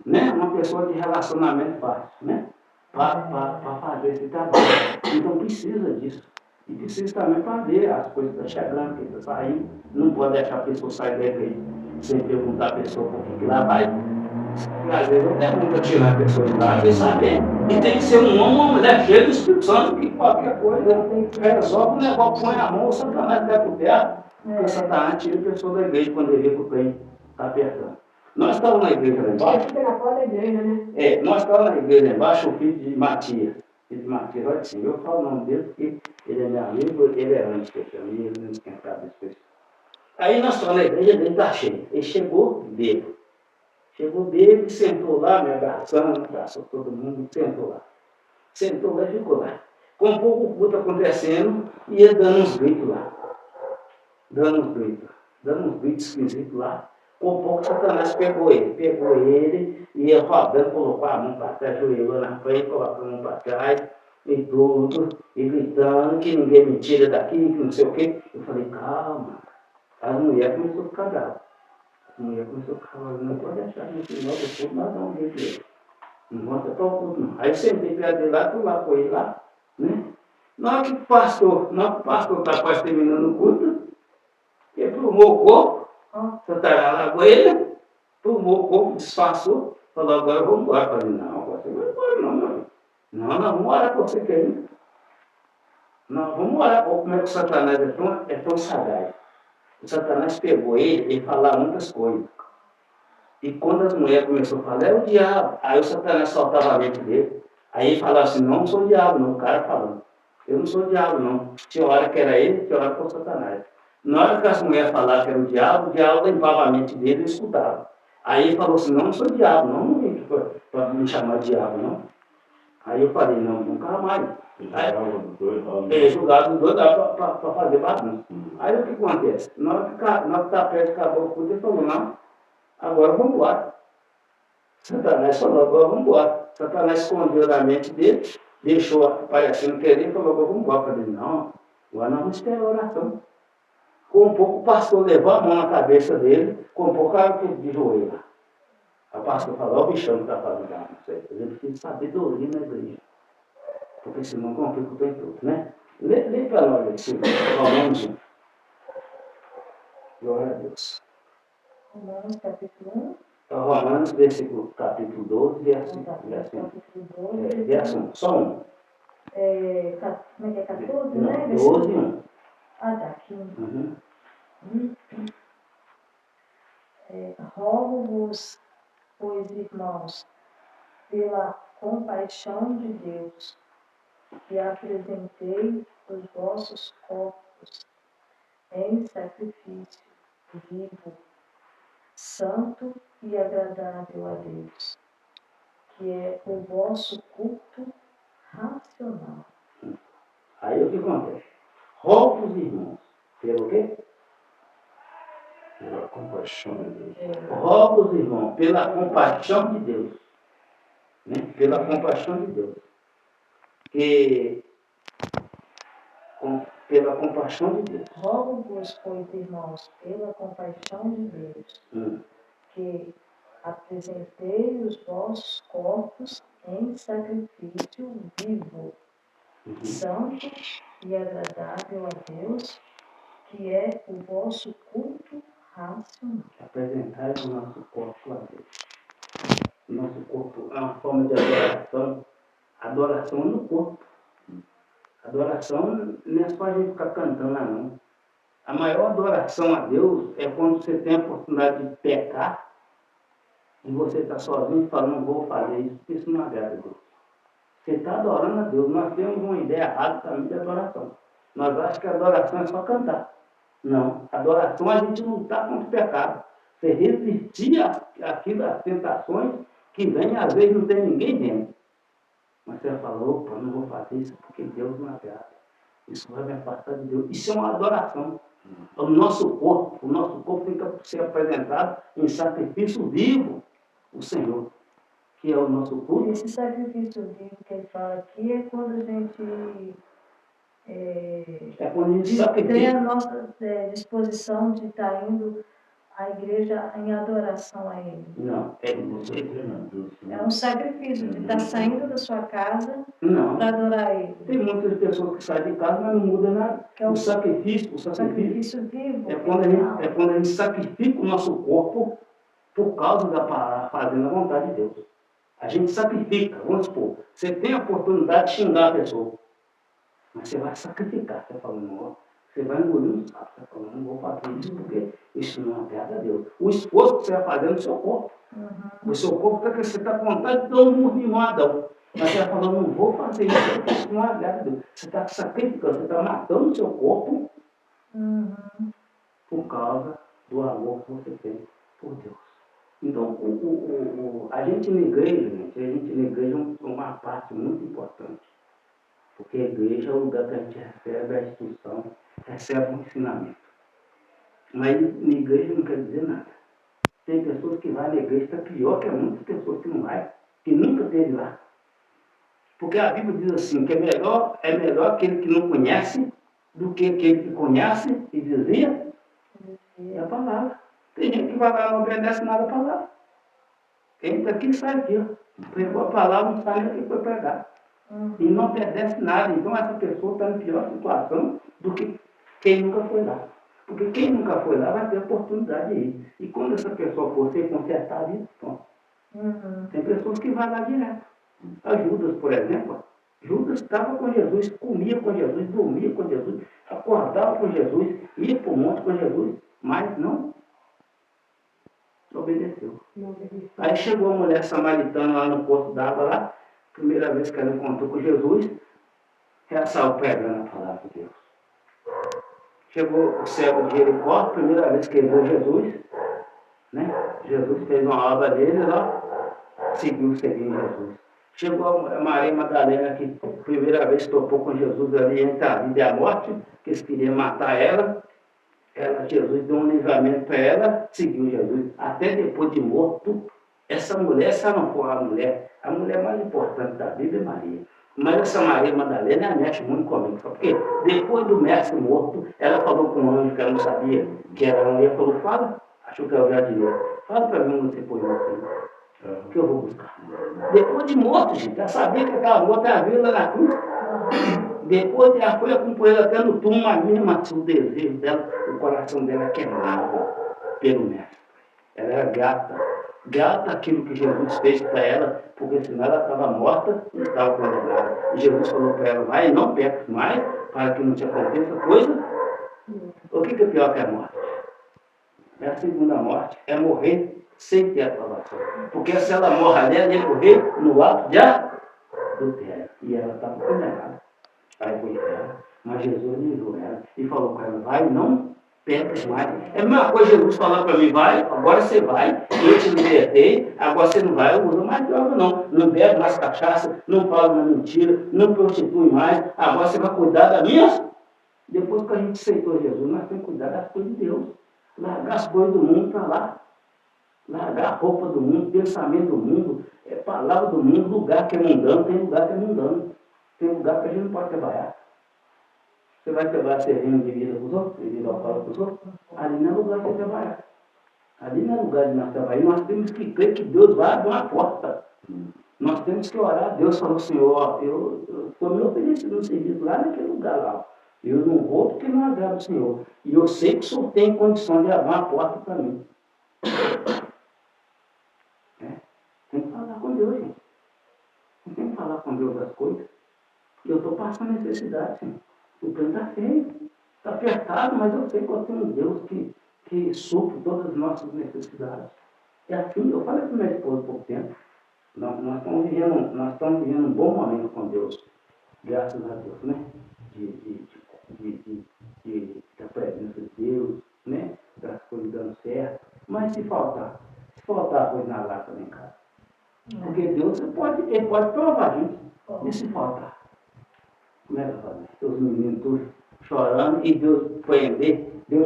Speaker 1: né? Uma pessoa de relacionamento fácil, né? Para fazer esse trabalho. Então precisa disso. E precisa também para ver as coisas que estão chegando, que estão saindo. Não pode deixar a pessoa sair da igreja sem perguntar a pessoa por que lá vai. Porque às vezes não tem muito tirar a pessoa de lá sem saber. E tem que ser um homem ou uma mulher cheia do Espírito Santo, que qualquer coisa resolve o negócio, põe a mão, o Satanás vai por terra. Porque o Satanás tira a pessoa da igreja quando ele vê que o trem está apertando. Nós estávamos na igreja lá embaixo.
Speaker 5: Fica na porta da igreja, né?
Speaker 1: Nós estávamos na igreja lá embaixo, o filho de Matias. Filho de Matias, olha assim, eu falo o nome dele porque ele é meu amigo, ele é antes que eu chamei, ele não esquentava isso. Aí nós estávamos na igreja, ele está cheio. Ele chegou bêbado. Chegou bêbado, sentou lá, me abraçando, abraçou todo mundo, sentou lá. Sentou lá e ficou lá. Com um pouco o culto acontecendo, e ele dando uns gritos lá. Dando uns gritos esquisitos lá. Com pouco Satanás pegou ele, ia rodando, colocou a mão para trás, ajoelhou na frente, colocou a mão para trás, e tudo, e gritando que ninguém me tira daqui, que não sei o quê. Eu falei, calma. A mulher começou a ficar brava. Não pode achar que nós depois nós vamos ver ele. Não mostra para o culto, não. Aí eu sentei perto dele lá, fui lá com ele lá, né? Na hora que o pastor está quase terminando o culto, ele plumou o corpo, Satanás largou ele, plumou o corpo, disfarçou, falou, agora eu vou embora. Eu falei, não, você não vai embora não, meu filho. Não, vamos orar com você quer ir. Não, vamos orar. Como é que o Satanás é tão sagaz. O Satanás pegou ele falava muitas coisas. E quando as mulheres começaram a falar, é o diabo. Aí o Satanás soltava a mente dele. Aí ele falava assim, não sou o diabo, não. O cara falando, eu não sou o diabo, não. Tinha hora que era ele, tinha hora que era o Satanás. Na hora que as mulheres falavam que era o diabo limpava a mente dele e escutava. Aí ele falou assim, não sou o diabo, não vim para me chamar de diabo, não. Aí eu falei, não, nunca mais. Ele julgava os dois para fazer bagunça. Aí o que acontece? Na hora que está perto de acabar o culto, ele falou, não, agora vamos embora. Satanás falou, agora vamos embora. Satanás escondeu na mente dele, deixou aparecendo querer e falou, agora vamos embora. Eu falei, não, agora nós vamos esperar a oração. Com um pouco o pastor levou a mão na cabeça dele, com um pouco era de joelho. O pastor falou, olha o bichão que está fazendo lá, não sei. Ele precisa de sabedoria na igreja. Porque senão complica o tempo todo, né? Lê para nós esse Romanos 1. Glória a Deus.
Speaker 3: Romanos capítulo 1.
Speaker 1: Romanos, capítulo 12, verso 1. Verso 1, só um.
Speaker 3: Como é que é? 14,
Speaker 1: não,
Speaker 3: né?
Speaker 1: 12 e 1.
Speaker 3: Ah, tá, aqui. Rogo-vos, pois, irmãos, pela compaixão de Deus, que apresentei os vossos corpos em sacrifício vivo, santo e agradável a Deus, que é o vosso culto racional.
Speaker 1: Aí o que acontece? Rogo os irmãos, pelo quê?
Speaker 2: Pela compaixão de Deus.
Speaker 1: Rogo os irmãos, pela compaixão de Deus. Né? Pela compaixão de Deus. Pela compaixão de Deus.
Speaker 3: Rogo-vos, pois, irmãos, pela compaixão de Deus, que apresentei os vossos corpos em sacrifício vivo, santo e agradável a Deus, que é o vosso culto racional.
Speaker 1: Apresentar o nosso corpo a Deus. nosso corpo é uma forma de adoração. Adoração é no corpo. Adoração não é só a gente ficar cantando lá, não. A maior adoração a Deus é quando você tem a oportunidade de pecar e você está sozinho e fala, não vou fazer isso, porque isso não agrada a Deus. Você está adorando a Deus. Nós temos uma ideia errada também de adoração. Nós achamos que a adoração é só cantar. Não. Adoração a gente lutar contra o pecado. Você resistir às tentações que vêm, às vezes não tem ninguém vendo. Mas você falou, opa, não vou fazer isso porque Deus não agrada. Isso vai me afastar de Deus. Isso é uma adoração. O nosso corpo tem que ser apresentado em sacrifício vivo, o Senhor, que é o nosso culto.
Speaker 3: Esse sacrifício vivo que ele fala aqui é quando a gente
Speaker 1: É quando a gente
Speaker 3: tem a
Speaker 1: sacrifica.
Speaker 3: nossa disposição de estar indo à igreja em adoração a Ele.
Speaker 1: Não, é
Speaker 2: Você
Speaker 1: você.
Speaker 2: treina Deus.
Speaker 3: É um sacrifício de estar saindo da sua casa
Speaker 1: Não.
Speaker 3: para adorar Ele.
Speaker 1: Tem muitas pessoas que saem de casa, mas não muda nada.
Speaker 3: Que é
Speaker 1: O sacrifício
Speaker 3: sacrifício vivo.
Speaker 1: é quando a gente sacrifica o nosso corpo por causa da palavra, fazendo a vontade de Deus. A gente sacrifica, vamos supor, você tem a oportunidade de xingar a pessoa, mas você vai sacrificar. Você fala, não, você vai engolir um sapo. Você fala, não vou fazer isso porque isso não agrada a Deus. O esforço que você vai fazer no seu corpo. O seu corpo está que você está com vontade de dar um murro em Adão. Mas você vai falando, não vou fazer isso porque isso não agrada a Deus. Você está sacrificando, você está matando o seu corpo por causa do amor que você tem por Deus. Então, a gente na igreja, é uma parte muito importante. Porque a igreja é o lugar que a gente recebe a instrução, recebe o ensinamento. Mas na igreja não quer dizer nada. Tem pessoas que vão na igreja, está pior que muitas pessoas que não vai, que nunca esteve lá. Porque a Bíblia diz assim, que é melhor aquele que não conhece do que aquele que conhece e dizia a palavra. Tem gente que vai lá e não obedece nada à palavra. Entra aqui e sai aqui. Pregou a palavra, não sabe nem o que foi pregar. E não obedece nada. Então essa pessoa está em pior situação do que quem nunca foi lá. Porque quem nunca foi lá vai ter oportunidade de ir. E quando essa pessoa for ser consertada, então, tem pessoas que vão lá direto. A Judas, por exemplo, Judas estava com Jesus, comia com Jesus, dormia com Jesus, acordava com Jesus, ia para o monte com Jesus, mas não obedeceu. Aí chegou a mulher samaritana lá no poço d'água, lá, primeira vez que ela encontrou com Jesus, ela saiu pregando a palavra de Deus. Chegou o cego de Jericó, primeira vez que ele viu Jesus, né? Jesus fez uma obra dele lá, seguindo Jesus. Chegou a Maria Madalena, que primeira vez topou com Jesus ali entre a vida e a morte, que eles queriam matar ela. Jesus deu um livramento para ela, seguiu Jesus. Até depois de morto, essa não foi a mulher mais importante da Bíblia é Maria. Mas essa Maria Madalena, ela mexe muito comigo. Porque depois do mestre morto, ela falou com um anjo que ela não sabia que era um. Ele falou, fala, achou que era o jardineiro. Fala para mim onde você pôs você, que eu vou buscar. Depois de morto, gente, ela sabia que aquela morta era viva lá na cruz. Depois ela foi acompanhando até no túmulo, mas mesmo assim o desejo dela, o coração dela queimava pelo mestre. Ela era grata àquilo que Jesus fez para ela, porque senão ela estava morta e estava condenada. E Jesus falou para ela, vai, não peques mais, para que não te aconteça coisa. O que é pior que a morte? É a segunda morte, é morrer sem ter aprovação. Porque se ela morre ali, ela ia morrer no ato de adultério. E ela estava condenada. Aí foi ela, mas Jesus livrou ela e falou para ela, vai, não peques mais. É a mesma coisa Jesus falando para mim, vai, agora você vai, eu te libertei, agora você não vai, eu uso mais droga não. Não bebe mais cachaça, não fala mais mentira, não prostitui mais, agora você vai cuidar da minha. Depois que a gente aceitou Jesus, nós temos que cuidar das coisas de Deus. Largar as coisas do mundo para lá. Largar a roupa do mundo, pensamento do mundo, palavra do mundo, lugar que é mundano, tem lugar que é mundano. Tem lugar que a gente não pode trabalhar. Você vai trabalhar servindo de vida para os outros, de vida para os outros? Ali não é lugar de trabalhar. Ali não é lugar de nós trabalhar. Nós temos que crer que Deus vai abrir uma porta. Nós temos que orar. Deus falou, Senhor, eu estou me oferecendo um serviço lá naquele lugar lá. Eu não vou porque não agrada o Senhor. E eu sei que o Senhor tem condição de abrir uma porta para mim. Tem que falar com Deus, gente. Não tem que falar com Deus das coisas. Eu estou passando necessidade, Senhor. O plano está feio. Está apertado, mas eu sei que eu tenho um Deus que supre todas as nossas necessidades. É assim, eu falei para minha esposa há pouco tempo. Nós estamos vivendo um bom momento com Deus. Graças a Deus, né? Da presença de Deus, né? Das coisas dando certo. Mas se faltar coisa na lata lá em casa. Porque Deus ele pode provar a gente. E se faltar? Como é que vai fazer? Os meninos todos chorando e Deus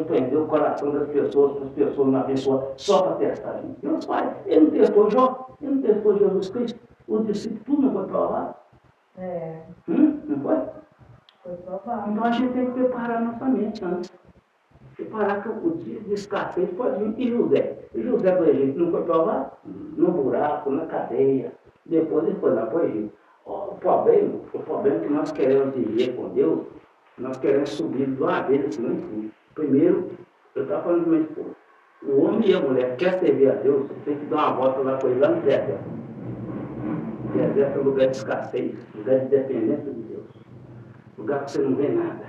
Speaker 1: prendeu o coração das pessoas, para as pessoas não abençoar, só para testar a gente. Deus faz. Ele não testou Jó, ele não testou Jesus Cristo. Os discípulos tudo não foi provado. Não foi?
Speaker 3: Foi provado.
Speaker 1: Então a gente tem que preparar nossa mente antes. Preparar que o dia de escassez pode vir. E José? E José do Egito não foi provado? No buraco, na cadeia. Depois ele foi lá para o Egito. O problema é que nós queremos viver com Deus, nós queremos subir de uma vez assim, não enfim. Primeiro, eu estava falando com minha esposa, o homem e a mulher quer servir a Deus, tem que dar uma volta lá com ele, lá no deserto. O deserto é um lugar de escassez, lugar de dependência de Deus. Lugar que você não vê nada.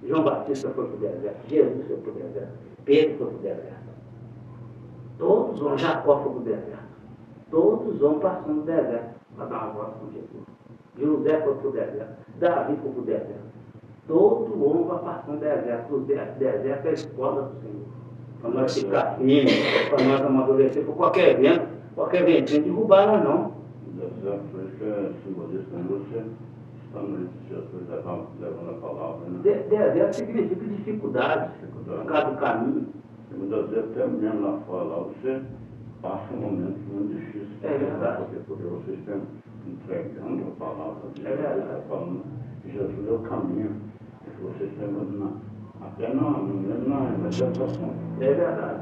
Speaker 1: João Batista foi para o deserto, Jesus foi para o deserto, Pedro foi para o deserto. Todos vão, Jacó foi para o deserto. Todos vão passando no deserto para dar uma volta com Jesus. José foi para o deserto, Davi foi para o deserto. Todo homem vai passando no deserto. O deserto é a escola do Senhor. Para nós ficar firmes, para nós amadurecer por qualquer ventinho derrubar nós não.
Speaker 2: O deserto é simbolista, você está no Jesus levando a palavra. Né?
Speaker 1: Deserto significa dificuldade, por causa do caminho.
Speaker 2: E muitas vezes até mesmo lá fora, você passa um momento muito difícil.
Speaker 1: É verdade.
Speaker 2: Porque vocês estão entregando a palavra de Deus.
Speaker 1: É verdade.
Speaker 2: Está falando que Jesus é o caminho. E vocês estão até na gestação.
Speaker 1: É verdade.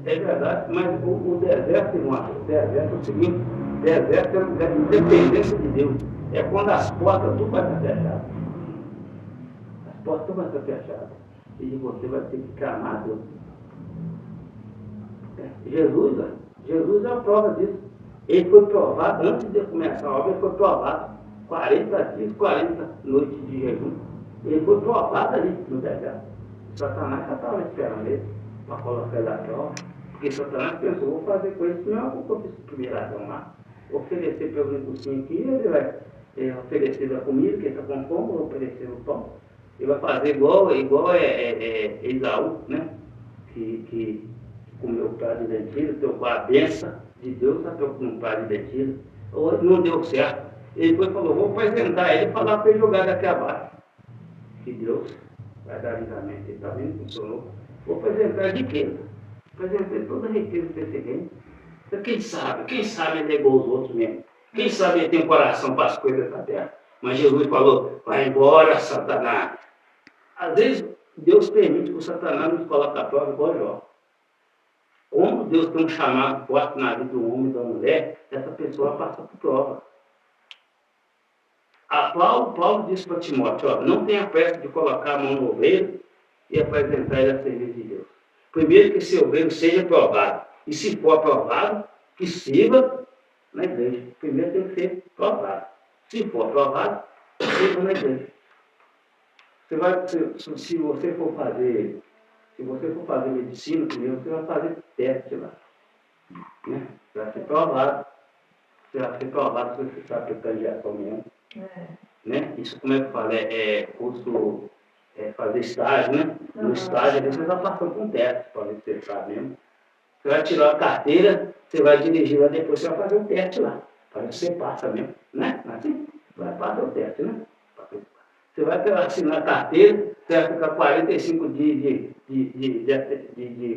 Speaker 1: É verdade, mas o deserto, irmão, o deserto é o seguinte, deserto é um lugar de independência de Deus. É quando as portas tudo vai estar fechadas. As portas tudo vai estar fechadas. E você vai ter que clamar a Deus. Jesus é a prova disso. Ele foi provado, antes de começar a obra, ele foi provado 40 dias, 40 noites de jejum. Ele foi provado ali no deserto. Satanás já estava esperando ele para colocar ele à prova. Porque Satanás pensou, vou fazer com ele, não é o que eu fiz o primeiro Adão lá. Oferecer pelo negocinho aqui, ele vai oferecer a comida, que ele está com fome, vou oferecer o pão. Ele vai fazer igual Esaú, né? Que comeu o prato de lentilha, trocou a benção de Deus, trocou um prato de lentilha. Não deu certo. Ele foi e falou, vou apresentar ele e falar para ele jogar daqui abaixo. Que Deus vai dar livramento. Ele está vendo que funcionou. Vou apresentar de riqueza. Apresentei toda a riqueza desse reino. Então, quem sabe ele negou os outros mesmo. Quem sabe ele tem um coração para as coisas da terra. Mas Jesus falou, vai embora, Satanás. Às vezes, Deus permite que o Satanás nos coloque à prova igual Jó. Como Deus tem um chamado forte na vida do homem e da mulher, essa pessoa passa por prova. Paulo disse para Timóteo, ó, não tenha pressa de colocar a mão no ovelho e apresentar ele a serviço de Deus. Primeiro que esse ovelho seja provado. E se for aprovado, que sirva na igreja. Primeiro tem que ser provado. Se for aprovado, sirva na igreja. Se você for fazer medicina primeiro, você vai fazer teste lá. Né? Vai ser provado. Você vai ser provado se você sabe que é injeção mesmo. Né? Isso, como é que fala? Curso, fazer estágio, né? No estágio, você vai passar por um teste para ver se você sabe mesmo. Você vai tirar a carteira, você vai dirigir lá, depois você vai fazer um teste lá, para ver se você passa mesmo. Né? Assim, vai fazer o teste, né? Você vai assinar a carteira, você vai ficar 45 dias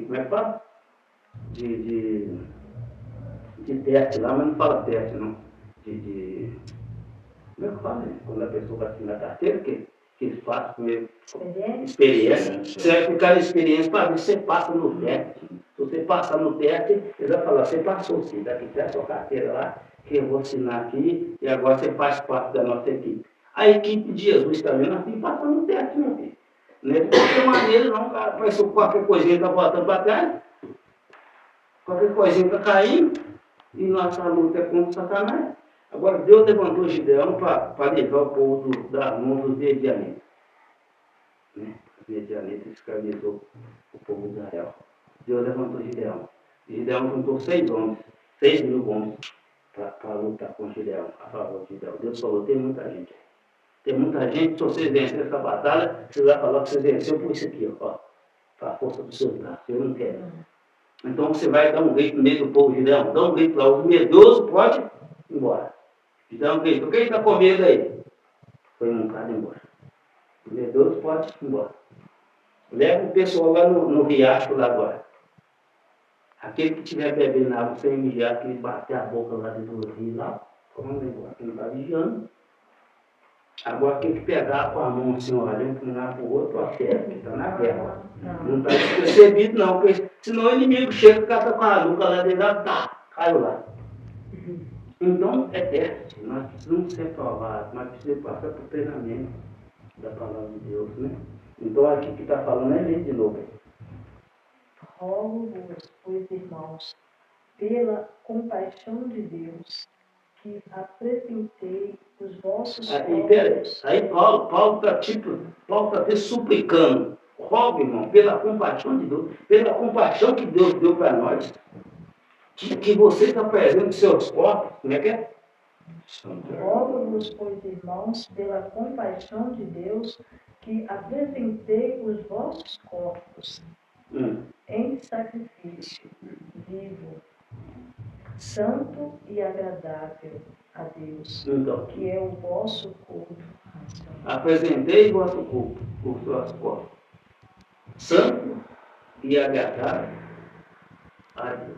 Speaker 1: como é que fala? De teste lá, mas não fala teste, não. Como é que fala, né? Quando a pessoa vai assinar a carteira, que eles fazem primeiro experiência. Você vai ficar em experiência para ver se você passa no teste. Se você passar no teste, eles vão falar, você passou sim, daqui tem a sua carteira lá, que eu vou assinar aqui, e agora você faz parte da nossa equipe. A equipe de Jesus também, nós temos que passar no teste, meu filho. Não é de qualquer maneira, não, cara. Parece que qualquer coisinha está voltando para trás, qualquer coisinha está caindo, E nossa luta é contra Satanás. Agora, Deus levantou Gideão para levar o povo das mãos dos medianitas. Né? Os medianitas escravizou o povo de Israel. Deus levantou Gideão. Gideão juntou 6 homens, 6.000 homens, para lutar com Gideão, a favor de Gideão. Deus falou, tem muita gente. Tem muita gente, se vocês vencerem essa batalha, vocês vão falar que vocês venceram por isso aqui, ó. Para a força do seu braço. Eu não quero. Então você vai dar um grito no meio do povo, Gideão. Dá um grito lá. Os medrosos podem ir embora. Dá um grito. Quem está com medo aí? Foi montado embora. Os medrosos podem ir embora. Leva o pessoal lá no riacho lá agora. Aquele que estiver bebendo água sem vigiar, que ele bater a boca lá dentro do rio lá, vamos embora. Quem não está vigiando. Agora tem que pegar com a mão assim, olha, um para o outro, acerta, que está na guerra. Não está despercebido não, porque senão o inimigo chega e cata com a nuca lá dentro, tá, caiu lá. Então é teste, nós precisamos ser provados, mas precisamos passar por treinamento da palavra de Deus, né? Então aqui que está falando é lei de novo.
Speaker 3: Rogo-vos, pois, irmãos, pela compaixão de Deus, que apresentei os vossos
Speaker 1: Aí Paulo está suplicando. Rogo, irmão, pela compaixão de Deus, pela compaixão que Deus deu para nós, que vocês apresentem seus corpos, como é que é?
Speaker 3: Rogo-vos, pois, irmãos, pela compaixão de Deus, que apresentei os vossos corpos em sacrifício vivo, santo e agradável a Deus,
Speaker 1: então,
Speaker 3: que é o vosso culto racional.
Speaker 1: Apresentei o vosso culto, os vossos corpos, santo e agradável a Deus.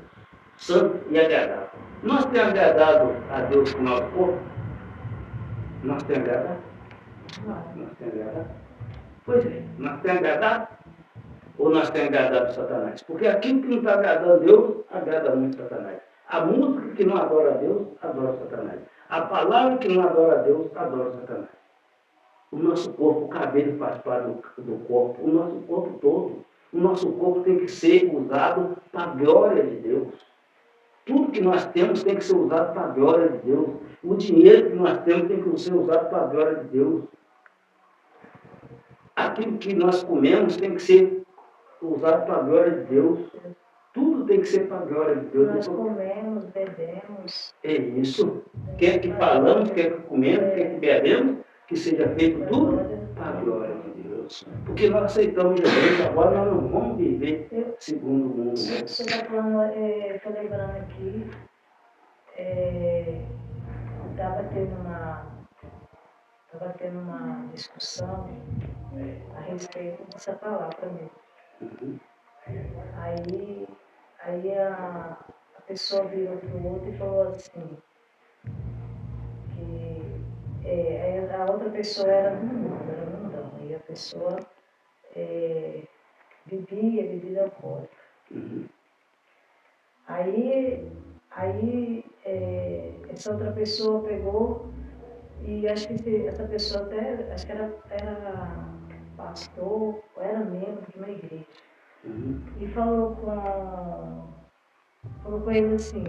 Speaker 1: Santo e agradável. Nós temos agradado a Deus com o nosso corpo? Nós temos agradado? Nós temos agradado? Pois é, nós temos agradado? Ou nós temos agradado Satanás? Porque aquilo que não está agradando a Deus, agrada muito Satanás. A música que não adora a Deus, adora Satanás. A palavra que não adora a Deus, adora Satanás. O nosso corpo, o cabelo faz parte do corpo, o nosso corpo todo. O nosso corpo tem que ser usado para a glória de Deus. Tudo que nós temos tem que ser usado para a glória de Deus. O dinheiro que nós temos tem que ser usado para a glória de Deus. Aquilo que nós comemos tem que ser usado para a glória de Deus. Tudo tem que ser para a glória de Deus.
Speaker 3: Nós comemos, bebemos.
Speaker 1: É isso. Quer que falamos, quer que comemos, quer que bebemos, que seja feito tudo para a glória de Deus. Porque nós aceitamos Jesus, agora nós não vamos viver segundo o mundo.
Speaker 3: Você está falando, estou lembrando aqui, estava tendo uma discussão a respeito dessa palavra mesmo. Aí a pessoa virou para o outro e falou assim, que a outra pessoa era mundão, e a pessoa bebia bebida alcoólica. Aí essa outra pessoa pegou, e acho que essa pessoa até, acho que era pastor, ou era membro de uma igreja. E falou com ele assim,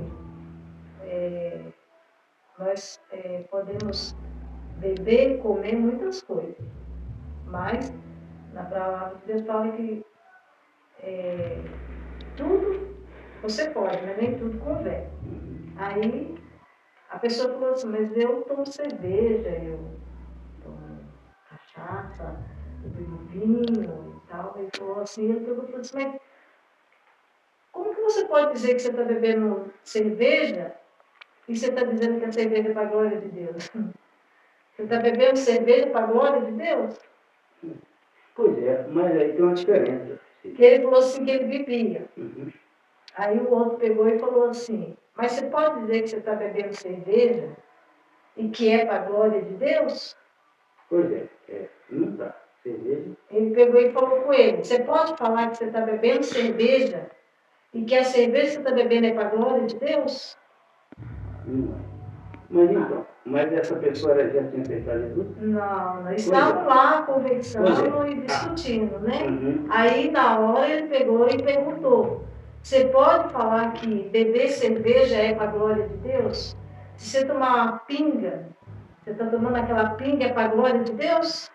Speaker 3: nós podemos beber, comer muitas coisas, mas na palavra de Deus fala que tudo você pode, mas nem tudo convém. Aí a pessoa falou assim, mas eu tomo cerveja, eu tomo cachaça, eu bebo vinho e tal. Ele falou assim, eu falei assim, mas como que você pode dizer que você está bebendo cerveja e você está dizendo que a cerveja é para a glória de Deus? Você está bebendo cerveja para a glória de Deus?
Speaker 1: Pois é, mas aí tem uma diferença.
Speaker 3: Que ele falou assim que ele bebia. Aí o outro pegou e falou assim, mas você pode dizer que você está bebendo cerveja e que é para a glória de Deus?
Speaker 1: Pois é, não dá. Cerveja.
Speaker 3: Ele pegou e falou com ele, você pode falar que você está bebendo cerveja e que a cerveja que você está bebendo é para a glória de Deus?
Speaker 1: Não é. Mas então, mas essa pessoa já tinha aceitado Jesus?
Speaker 3: Não, eles estavam lá conversando e discutindo, né? Aí na hora ele pegou e perguntou, Você pode falar que beber cerveja é para a glória de Deus? Se você tomar uma pinga, você está tomando aquela pinga é para a glória de Deus?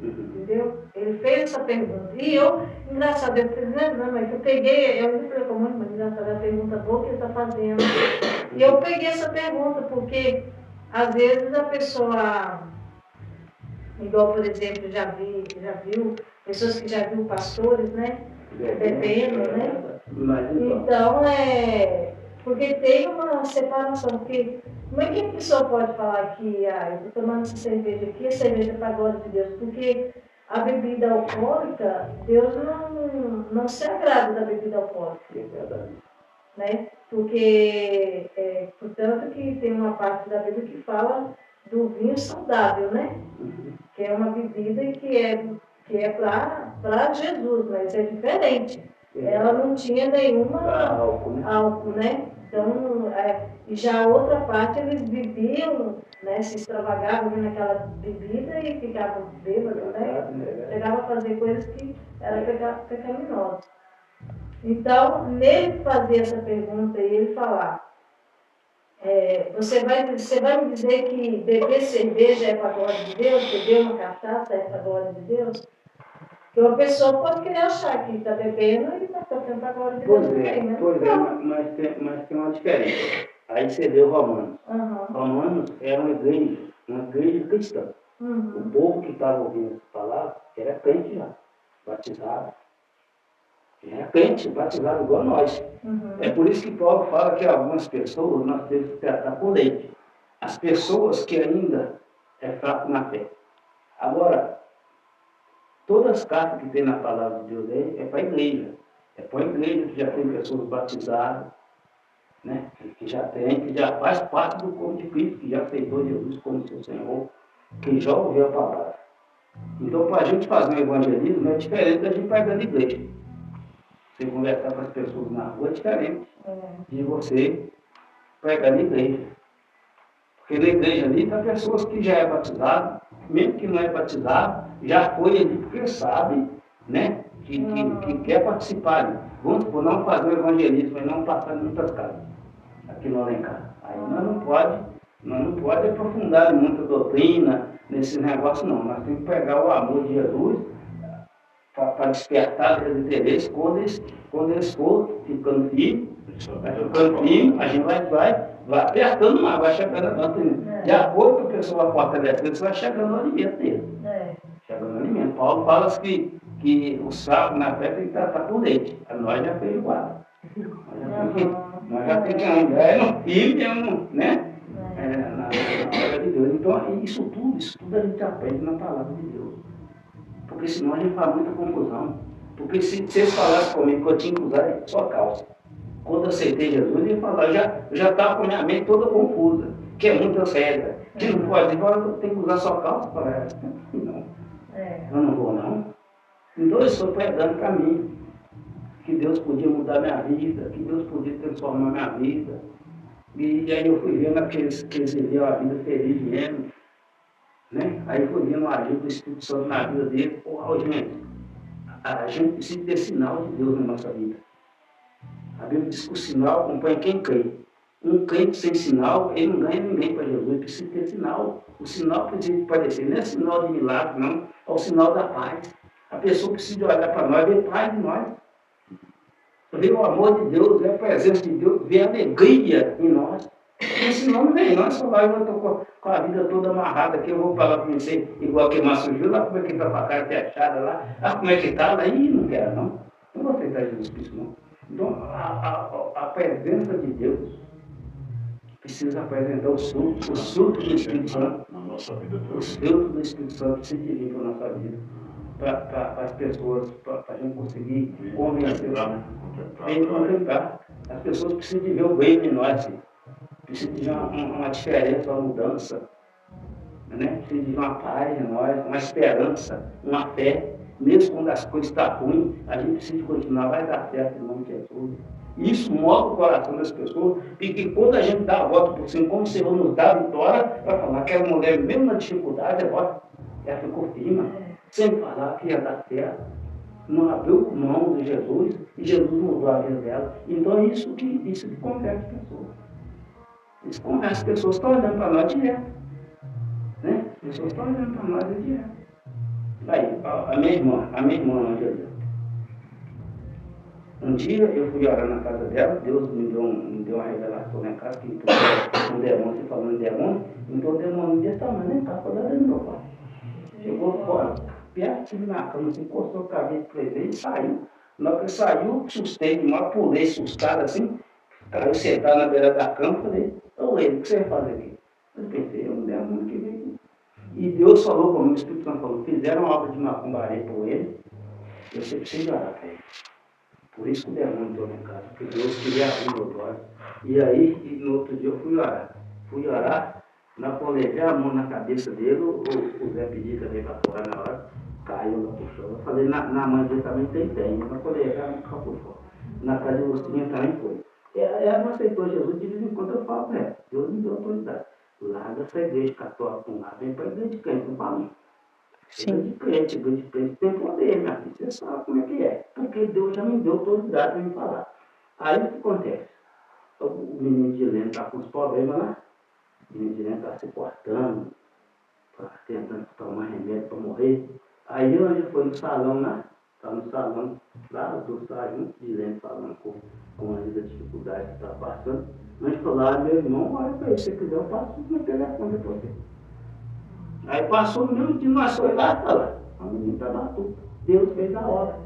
Speaker 3: Entendeu? Ele fez essa pergunta. E eu, engraçado, eu fiz, né, mas eu peguei, eu não falei com muito, mas engraçado, é a pergunta boa que ele está fazendo. E eu peguei essa pergunta, porque às vezes a pessoa, igual por exemplo, já viu, pessoas que já viu pastores, né? Bebendo, né? Então, porque tem uma separação, porque como é que a pessoa pode falar que eu estou tomando essa cerveja aqui, a cerveja é para a glória de Deus? Porque a bebida alcoólica, Deus não se agrada da bebida alcoólica.
Speaker 1: É verdade.
Speaker 3: Né? Porque, portanto, que tem uma parte da Bíblia que fala do vinho saudável, né? Que é uma bebida que é para Jesus, mas é diferente. Ela não tinha nenhuma álcool, né? Então, e já a outra parte, eles bebiam, né? Se extravagavam naquela bebida e ficavam bêbados, né? Chegavam a fazer coisas que eram pecaminosas. Então, nele fazer essa pergunta e ele falar, você vai me dizer que beber cerveja é para a glória de Deus, beber uma cachaça é para a glória de Deus? Porque uma pessoa pode querer achar que está bebendo e está tocando para a glória de Deus também, né?
Speaker 1: Pois é, mas tem uma diferença. Aí você leu Romanos. Romanos era uma igreja cristã. O povo que estava ouvindo essa palavra era crente já, batizado. É crente, batizado igual a nós. É por isso que Paulo fala que algumas pessoas nós temos que tratar com leite. As pessoas que ainda é fraco na fé. Agora, todas as cartas que tem na palavra de Deus é para a igreja. É para a igreja que já tem pessoas batizadas, né? Que já faz parte do corpo de Cristo, que já aceitou Jesus como seu Senhor, que já ouviu a palavra. Então, para a gente fazer um evangelismo é diferente da gente pegar na igreja. Você conversar com as pessoas na rua é diferente de você pregar na igreja. Porque na igreja ali tem pessoas que já é batizado, mesmo que não é batizado, já foi ali porque sabe, né, que quer participar ali. Vamos por não fazer o evangelismo e não passar em muitas casas, aqui no Alencar. Aí nós não pode aprofundar em muita doutrina, nesse negócio não. Nós temos que pegar o amor de Jesus para despertar aquele interesse quando eles for ficando firmes, a gente vai apertando mais, vai chegando a doutrina. De acordo com a pessoa vai fortalecendo, você vai chegando no alimento dele. Chegando no alimento. Paulo fala que o saco na fé tem que tratar com leite. A nós já fez igual. Nós já temos que andar no firme, né? Na palavra de Deus. Então, isso tudo a gente aprende na palavra de Deus. Porque senão a gente faz muita confusão. Porque se vocês falassem comigo que eu tinha que usar só calça, quando eu aceitei Jesus, eu ia falar, eu já estava com a minha mente toda confusa, que é muitas regras, que não pode, agora eu tenho que usar só calça para ela. Não, eu não vou não. Então eu estou pregando caminho, que Deus podia mudar minha vida, que Deus podia transformar minha vida. E aí eu fui vendo que eles viviam a vida feliz mesmo. Né? Aí foi vendo o agir do Espírito Santo na vida dele. A gente precisa ter sinal de Deus na nossa vida. A Bíblia diz que o sinal acompanha quem crê. Um crente sem sinal, ele não ganha ninguém para Jesus. Ele precisa ter sinal. O sinal precisa aparecer. Não é sinal de milagre, não. É o sinal da paz. A pessoa precisa olhar para nós, ver paz em nós. Ver o amor de Deus, ver a presença de Deus, ver a alegria em nós. Porque senão não vem, não. Só vai, eu estou com a vida toda amarrada aqui, eu vou falar para você, igual que Márcio Júlio, lá como é que está com a cara fechada lá, como é que está lá, e não quero não. Não vou aceitar Jesus Cristo não. Então, a presença de Deus precisa apresentar os frutos do Espírito Santo. Os frutos do Espírito Santo precisam de vir para a nossa vida. Para as pessoas, para a gente conseguir convencer, contemplar. As pessoas precisam de ver o bem em nós, precisa de uma diferença, uma mudança, né? Precisa de uma paz em nós, uma esperança, uma fé. Mesmo quando as coisas estão ruins, a gente precisa continuar, vai dar certo em nome de Jesus. Isso move o coração das pessoas, e que quando a gente dá a volta por cima, como o Senhor nos dá a vitória, para falar que aquela mulher, mesmo na dificuldade, ela ficou firme, sem falar que ia dar certo. não abriu mão de Jesus, e Jesus mudou a vida dela. Então isso que converte as pessoas. Isso converte as pessoas, estão olhando para nós direto. Né? As pessoas estão olhando para nós direto. Aí, a minha irmã, Angelina. Um dia eu fui orar na casa dela, Deus me deu uma revelação lá em casa, que um demônio, você falando de demônio, então o demônio desse tamanho, nem estava falando do meu pai. Chegou fora, pertinho na cama, se encostou a cabeça presente e saiu. Na hora que saiu, assustei demais, pulei assustado assim, caiu sentado na beira da cama, falei, ô ele, o que você vai fazer aqui? Eu pensei, um demônio que veio aqui. E Deus falou comigo, o Espírito Santo falou, fizeram uma obra de macumbaria por ele, você precisa orar para ele. Por isso que o demônio entrou em casa, porque Deus queria abrir meus olhos. E aí, no outro dia eu fui orar. Fui orar, na hora que eu levei a mão na cabeça dele, o Zé pediu também para fora na hora, caiu lá por fora. Eu falei, na mãe dele também tem, mas quando eu levei a mão por fora. Na casa de Agostinho também foi. Ela não aceitou Jesus, de vez em quando eu falo para ela, Deus me deu autoridade. Larga essa igreja católica com lá, vem para a igreja de crente, não fala. Igreja de crente tem poder, minha filha, você sabe como é que é. Porque Deus já me deu autoridade para me falar. Aí o que acontece? O menino de Helena está com os problemas lá, o menino de Helena está se cortando, tá tentando tomar remédio para morrer. Aí o Anjo foi no salão lá, está no salão, lá os dois estavam juntos, de Helena falando com a dificuldade que está passando. Mas falou, meu irmão, olha para ele, se você quiser eu passo no telefone para você. Aí passou o mesmo dia, nós foi lá e falou, a menina está lá tudo. Deus fez a obra.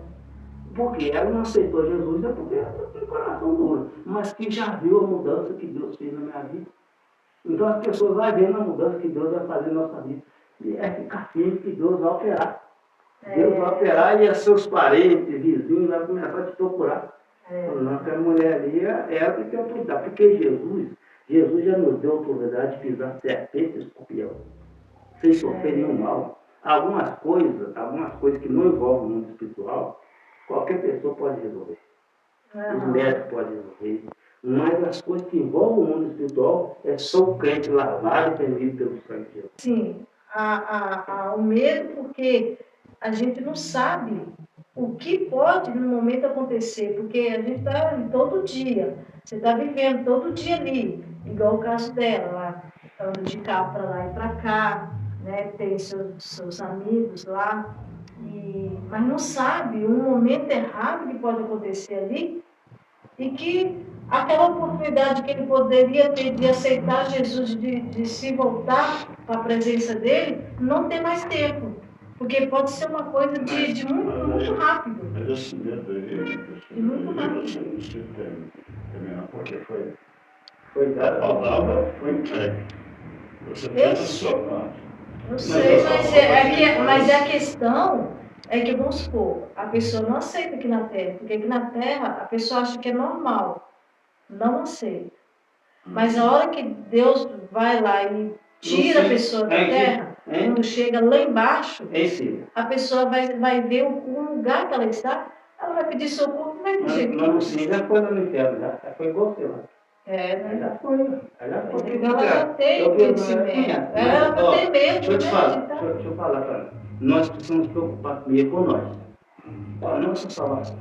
Speaker 1: Porque ela não aceitou Jesus, é porque ela tem um coração duro. Mas que já viu a mudança que Deus fez na minha vida. Então as pessoas vão vendo a mudança que Deus vai fazer na nossa vida. E é ficar firme que Deus vai operar. Deus vai operar e seus parentes, vizinhos, vai começar a te procurar. Não, que a mulher ali, ela que tem autoridade. Porque Jesus já nos deu a autoridade de pisar serpente e escorpião. Sem sofrer nenhum mal. Algumas coisas que não envolvem o mundo espiritual, qualquer pessoa pode resolver. Os médicos podem resolver. Mas as coisas que envolvem o mundo espiritual é só o crente lavado e temido pelo sangue de Jesus.
Speaker 3: Sim, o medo porque a gente não sabe o que pode no momento acontecer, porque a gente está todo dia, você está vivendo todo dia ali, igual o caso dela, lá, andando de carro para lá e para cá, né, tem seus amigos lá, mas não sabe um momento errado que pode acontecer ali, e que aquela oportunidade que ele poderia ter de aceitar Jesus, de se voltar para a presença dele, não tem mais tempo. Porque pode ser uma coisa de muito rápido.
Speaker 2: Mas esse medo aí, você terminar, porque foi dada a palavra, foi entregue. Você tem a sua parte.
Speaker 3: Eu sei, mas a questão é que, vamos supor, a pessoa não aceita aqui na Terra, porque aqui na Terra a pessoa acha que é normal, não aceita. Mas a hora que Deus vai lá e tira a pessoa da Terra, quando chega lá embaixo, a pessoa vai ver o lugar que ela está, ela vai pedir socorro, não vai pedir aqui.
Speaker 1: Não, sim, já foi lá no inferno, já foi igual você lá.
Speaker 3: Né?
Speaker 1: Já foi.
Speaker 3: Ela já tem conhecimento. Ela não tem medo.
Speaker 1: Deixa eu falar para ela. Nós precisamos preocupar primeiro com nós. Com a nossa salvação.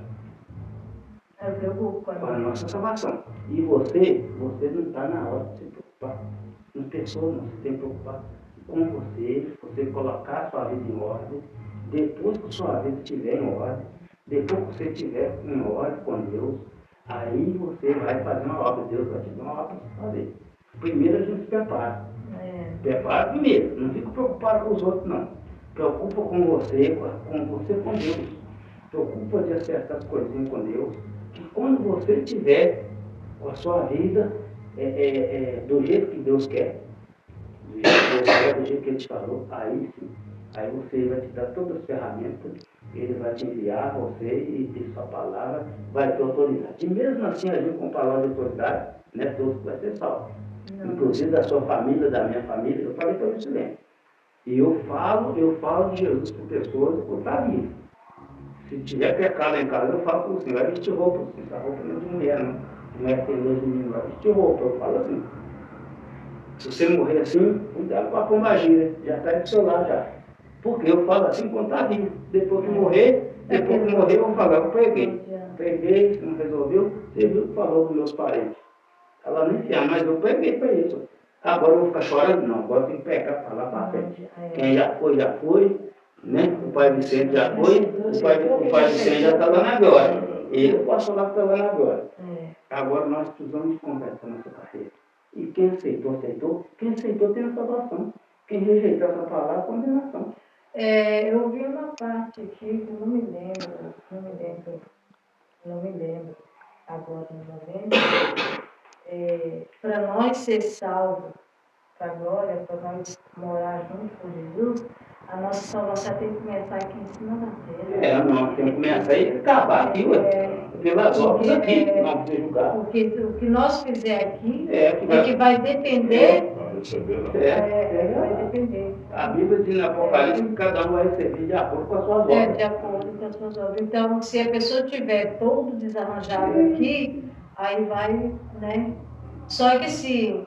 Speaker 3: Eu preocupo
Speaker 1: com a nossa salvação. E você não está na hora de se preocupar. Não pessoa, não. Você tem que preocupar com você colocar a sua vida em ordem. Depois que a sua vida estiver em ordem, depois que você estiver em ordem com Deus, aí você vai fazer uma obra. Deus vai te dar uma obra para fazer. Primeiro a gente se prepara. Prepara primeiro. Não fica preocupado com os outros, não. Preocupa com você com Deus. Preocupa de acertar as coisinhas com Deus. Que quando você estiver com a sua vida do jeito que Deus quer, do jeito que Ele te falou, aí sim, aí você vai te dar todas as ferramentas, Ele vai te enviar você e sua palavra vai ter autoridade. E mesmo assim, a gente com palavra de autoridade, não é todos que vai ser salvo. Inclusive da sua família, da minha família, eu falei para você mesmo. E eu falo de Jesus para pessoas que estão vivas. Se tiver pecado lá em casa, eu falo para você, vai vestir roupa, essa roupa não é de mulher, não. Não é que tem dois meninos, vai vestir roupa, eu falo assim. Se você morrer assim, cuidado com a pombagira, já está do seu lado já. Porque eu falo assim quando está vivo. Depois que morrer, Depois que morreu, eu vou falar, eu peguei, não resolveu, você viu que falou dos meus parentes. Ela nem tinha, mas eu peguei para isso. Agora eu vou ficar chorando? Não, agora tem que pegar para lá para frente. Quem já foi, né? O pai Vicente já foi, o pai Vicente já está lá na glória. Eu posso falar que está lá na glória. Agora nós precisamos de conversa nessa carreira. E quem aceitou, aceitou. Quem aceitou tem a salvação. Quem rejeitou essa palavra, condenação.
Speaker 3: Eu vi uma parte aqui que eu não me lembro agora no momento. Para nós ser salvos para a glória, para nós morar junto com Jesus, a nossa salvação tem que começar aqui em cima da terra.
Speaker 1: Nós temos que começar aí e acabar aqui, pelas obras aqui, não precisa julgar.
Speaker 3: Porque o que nós fizer aqui
Speaker 1: que
Speaker 3: vai depender.
Speaker 2: Vai
Speaker 3: Vai depender.
Speaker 1: A Bíblia diz no Apocalipse que cada um vai receber de acordo com as suas obras.
Speaker 3: De acordo com as suas obras. Então, se a pessoa estiver todo desarranjado aqui, aí vai, né? Só que assim,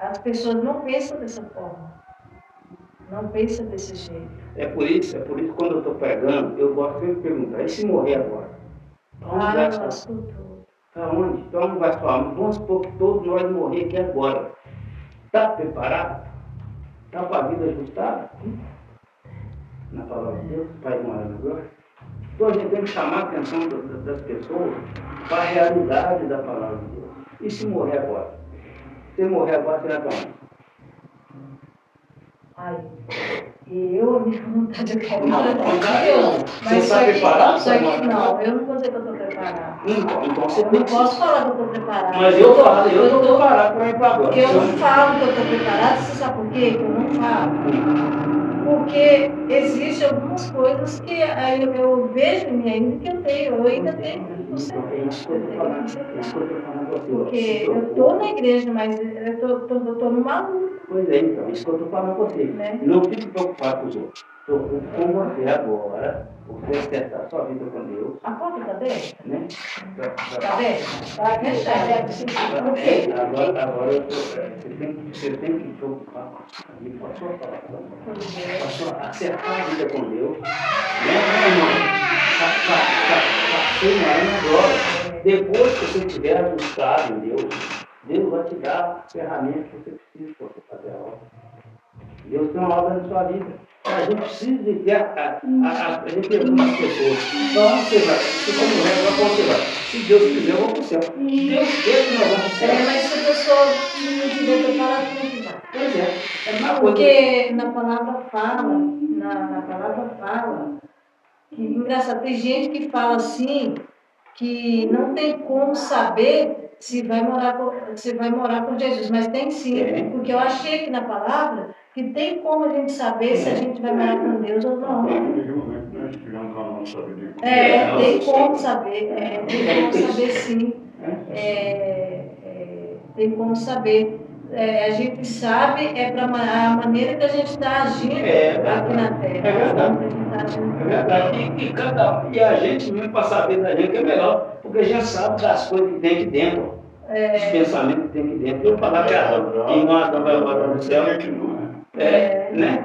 Speaker 3: as pessoas não pensam dessa forma. Não pensam desse jeito.
Speaker 1: É por isso que quando eu estou pregando, eu gosto sempre de perguntar, e se morrer agora? Para onde? Para onde vai sua alma? Vamos supor que todos nós morrer aqui agora. Está preparado? Está com a vida ajustada? Na palavra de Deus, Pai mora na glória. Então a gente tem que chamar a atenção das pessoas para a realidade da palavra de Deus. E se morrer agora? Se morrer agora, você vai para onde?
Speaker 3: A minha vontade, eu quero
Speaker 1: Você está preparado?
Speaker 3: Não, eu não vou dizer que eu estou preparada.
Speaker 1: Então você
Speaker 3: Eu não posso falar que eu estou preparada.
Speaker 1: Mas eu estou preparado para ir para agora.
Speaker 3: Eu não falo que eu estou preparada, você sabe por quê? Que eu não falo. Porque existem algumas coisas que eu vejo em mim ainda que eu ainda tenho que você. Porque eu estou na igreja, mas eu estou numa luta.
Speaker 1: Pois é, então, isso que eu estou falando com você.
Speaker 3: Né?
Speaker 1: Não fique preocupado com os outros. Estou com você agora, você acertar a sua vida com Deus.
Speaker 3: A porta está aberta?
Speaker 1: Né?
Speaker 3: Está aberta? Está aberta.
Speaker 1: Agora você tem que preocupar com a sua palavra. Acertar a vida com Deus. Né, irmão? Para na glória. Depois que você estiver ajustado em Deus, Deus vai te dar as ferramentas que você precisa para você fazer a obra. Deus tem uma obra na sua vida. A gente precisa de ter a gente pergunta às pessoas, para onde você vai? Se for mulher, para onde você vai? Se Deus quiser, eu vou para o céu. Deus quer que nós vamos para o céu.
Speaker 3: Mas se a pessoa não tiver preparada, como é que vai?
Speaker 1: Pois é uma coisa.
Speaker 3: Porque na palavra fala, que engraçado, tem gente que fala assim, que não tem como saber se vai morar com Jesus, mas tem sim, porque eu achei aqui na palavra que tem como a gente saber se a gente vai morar com Deus ou não. Tem como saber, sim. Tem como saber. A gente sabe para a maneira que a gente está agindo aqui na Terra.
Speaker 1: É verdade. E a gente mesmo para saber da gente é melhor, porque a gente sabe das coisas que tem aqui dentro. Os pensamentos que tem aqui dentro. Se eu falar que Adão vai morar no céu, né?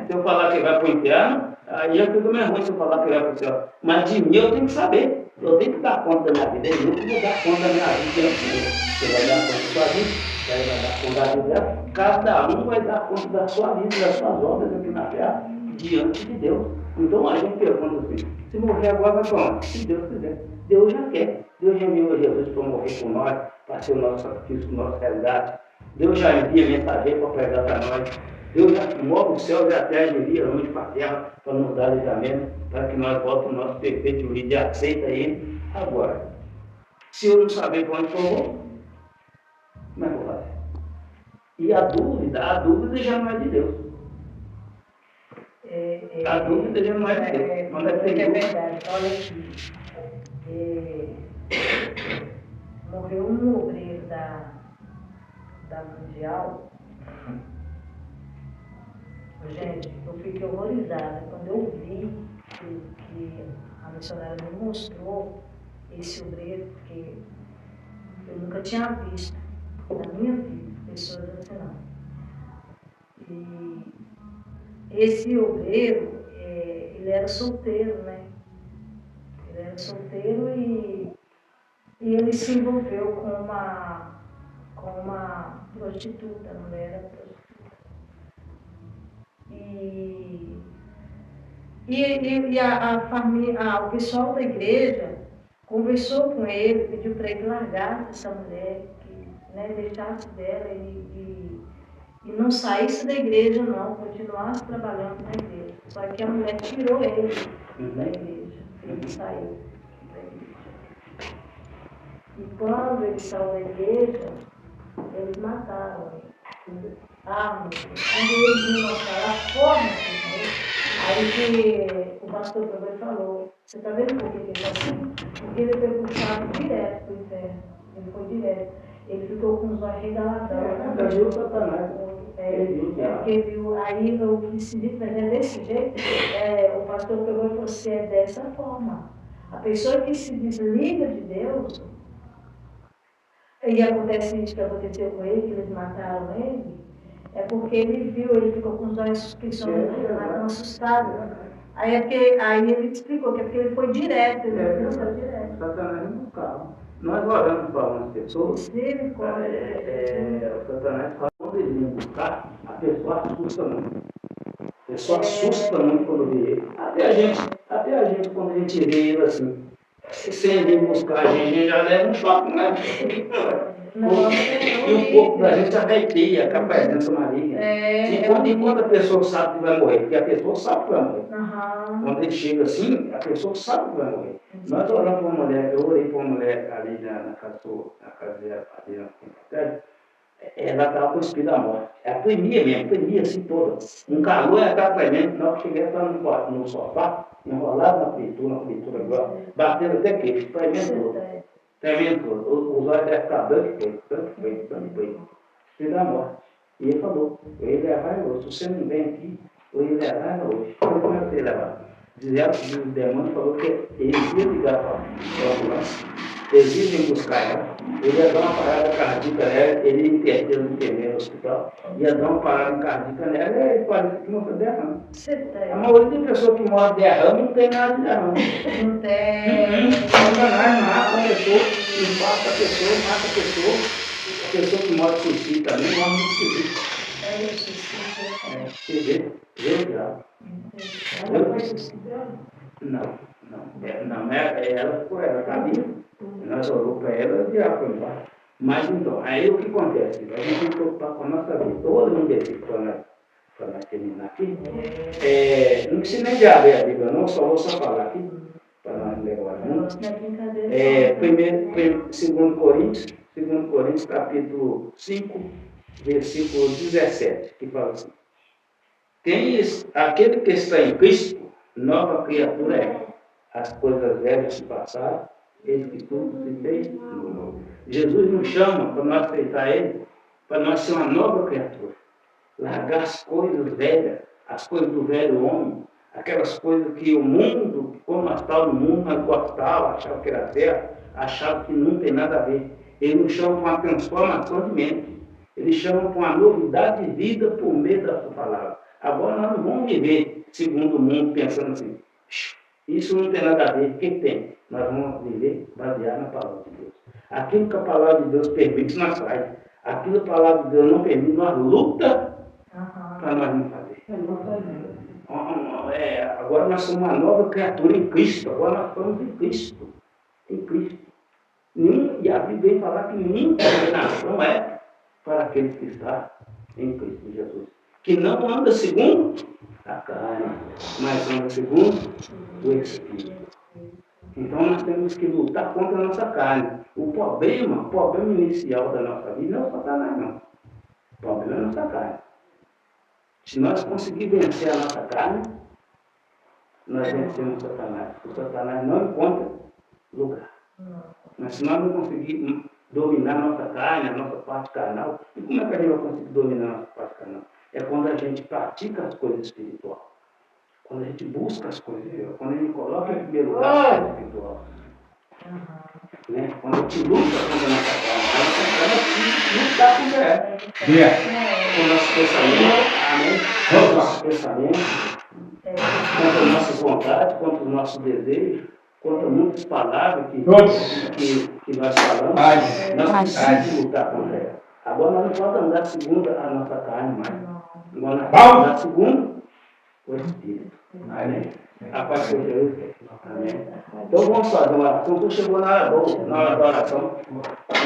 Speaker 1: Se eu falar que vai para o inferno, aí é tudo mais ruim se eu falar que vai para o céu. Mas de mim eu tenho que saber. Eu tenho que dar conta da minha vida. Eu não vou dar conta da minha vida. Você vai dar conta da sua vida, vai dar conta da vida dela. Cada um vai dar conta da sua vida, das suas obras aqui na terra, diante de Deus. Então a gente pergunta assim, se morrer agora vai para onde? Se Deus quiser. Deus já quer. Deus já enviou Jesus para morrer por nós, para ser o nosso sacrifício, nossa realidade. Deus já envia mensageiro para pregar para nós. Deus já move o céu e a terra e envia luz para a terra para nos dar livramento, para que nós voltemos ao nosso perfeito juízo e aceita Ele. Agora, se eu não saber para onde eu vou, como é que eu vou fazer? E a dúvida já não é de Deus. A dúvida já não é de Deus. Não é
Speaker 3: verdade. Olha aqui. Morreu um obreiro da Mundial. Gente, eu fiquei horrorizada quando eu vi que a missionária me mostrou esse obreiro, porque eu nunca tinha visto na minha vida pessoas assim não. E esse obreiro, ele era solteiro, né? Ele era solteiro e ele se envolveu com uma prostituta, a mulher era prostituta. E a família, o pessoal da igreja conversou com ele, pediu para ele largar essa mulher, que, né, deixasse dela e não saísse da igreja não, continuasse trabalhando na igreja. Só que a mulher tirou ele da igreja, ele saiu da igreja. E quando ele saiu da igreja, eles mataram ele. Quando eles me mostraram a forma aí que o pastor também falou, você está vendo por que ele é assim? Porque ele foi puxado direto para o inferno. Ele foi direto. Ele ficou com os olhos regaladão.
Speaker 1: Viu Satanás.
Speaker 3: Porque viu, aí o que se diz, mas é desse jeito, o pastor pegou e falou assim, é dessa forma. A pessoa que se desliga de Deus, e acontece isso que aconteceu com ele, que eles mataram ele, é porque ele viu, ele ficou com os olhos que são assustados. Aí ele explicou que é porque ele foi direto, ele pensou direto.
Speaker 1: Satanás não buscava. Nós oramos para umas pessoas. O Satanás fala quando ele vem buscar, a pessoa assusta muito. A pessoa assusta muito quando vê ele. Até a gente, quando a gente vê ele assim, sem vir buscar a gente já leva um choque, né? E o corpo da gente arrepia com a presença maligna. E quando a pessoa sabe que vai morrer, porque a pessoa sabe que vai morrer. Quando ele chega assim, a pessoa sabe que vai morrer. Nós oramos para uma mulher, eu orei para uma mulher ali na casa dela, ela estava com o espírito da morte. Ela tremia assim toda. Um calor, ela estava tremendo. Na hora que cheguei, ela estava no sofá, enrolada na fritura igual, batendo até queixo, tremendo todo. Os olhos devem ficar branco e preto. Espírito da morte. E ele falou, eu ia levar ela hoje. Se você não vem aqui, eu ia levar ela hoje. Como é que você ia levar? O demônio falou que ele ia ligar para a ambulância. Eles iam buscar ela, ele ia dar uma parada cardíaca nela, ele ia interter no enfermeiro no hospital, ia dar uma parada cardíaca nela, e ele parece que não foi derrame.
Speaker 3: A
Speaker 1: maioria das pessoas que morre de derrame não tem nada de derrame.
Speaker 3: Não tem.
Speaker 1: Satanás mata a pessoa, impacta a pessoa, a pessoa que morre de suicídio também morre de suicídio. Você vê o diabo.
Speaker 5: Ela foi suicidada?
Speaker 1: Não, ela está viva. Nós oramos para ela, o diabo foi embora. Mas então, aí o que acontece? A gente tem que preocupar com a nossa vida. Todo mundo versículo para nós terminar aqui. Não precisa nem de abrir a Bíblia, não, só vou falar aqui, para nós ler agora. 2 Coríntios, capítulo 5, versículo 17, que fala assim: aquele que está em Cristo, nova criatura é. As coisas velhas se passaram, eis que tudo se fez novo. Jesus nos chama para nós aceitar Ele, para nós ser uma nova criatura. Largar as coisas velhas, as coisas do velho homem, aquelas coisas que o mundo, como nós estávamos no mundo, nós gostávamos, achava que era certo, achava que não tem nada a ver. Ele nos chama para uma transformação de mente. Ele chama para uma novidade de vida por meio da sua palavra. Agora nós não vamos viver segundo o mundo pensando assim, isso não tem nada a ver. O que tem? Nós vamos viver baseado na palavra de Deus. Aquilo que a palavra de Deus permite, nós faz. Aquilo que a palavra de Deus não permite, nós luta para nós não fazer. Agora nós somos uma nova criatura em Cristo. Agora nós somos em Cristo. Em Cristo. E a Bíblia vem falar que nenhuma condenação é para aqueles que estão em Cristo Jesus. Que não anda segundo a carne, mas anda segundo o Espírito. Então nós temos que lutar contra a nossa carne. O problema inicial da nossa vida não é o Satanás, não. O problema é a nossa carne. Se nós conseguirmos vencer a nossa carne, nós vencemos o Satanás. O Satanás não encontra lugar. Mas se nós não conseguirmos dominar a nossa carne, a nossa parte carnal, e como é que a gente vai conseguir dominar a nossa parte carnal? É quando a gente pratica as coisas espirituais. Quando a gente busca as coisas espirituais. Quando a gente coloca em primeiro lugar as coisas espirituais. Né? Quando a gente luta contra a nossa carne, lutar contra ela. Com o nosso pensamento, com o nosso pensamento, contra as nossas vontades, contra os nossos desejos. contra muitas palavras que nós falamos,
Speaker 2: Ai,
Speaker 1: nós
Speaker 4: ai.
Speaker 1: precisamos lutar contra ela. Agora nós não podemos andar segundo a nossa carne mais. Agora nós
Speaker 2: Vamos.
Speaker 1: podemos andar segundo o Espírito. Amém. A paz seja Deus. Amém. Então vamos fazer uma oração. Tu chegou na hora boa, na hora da oração.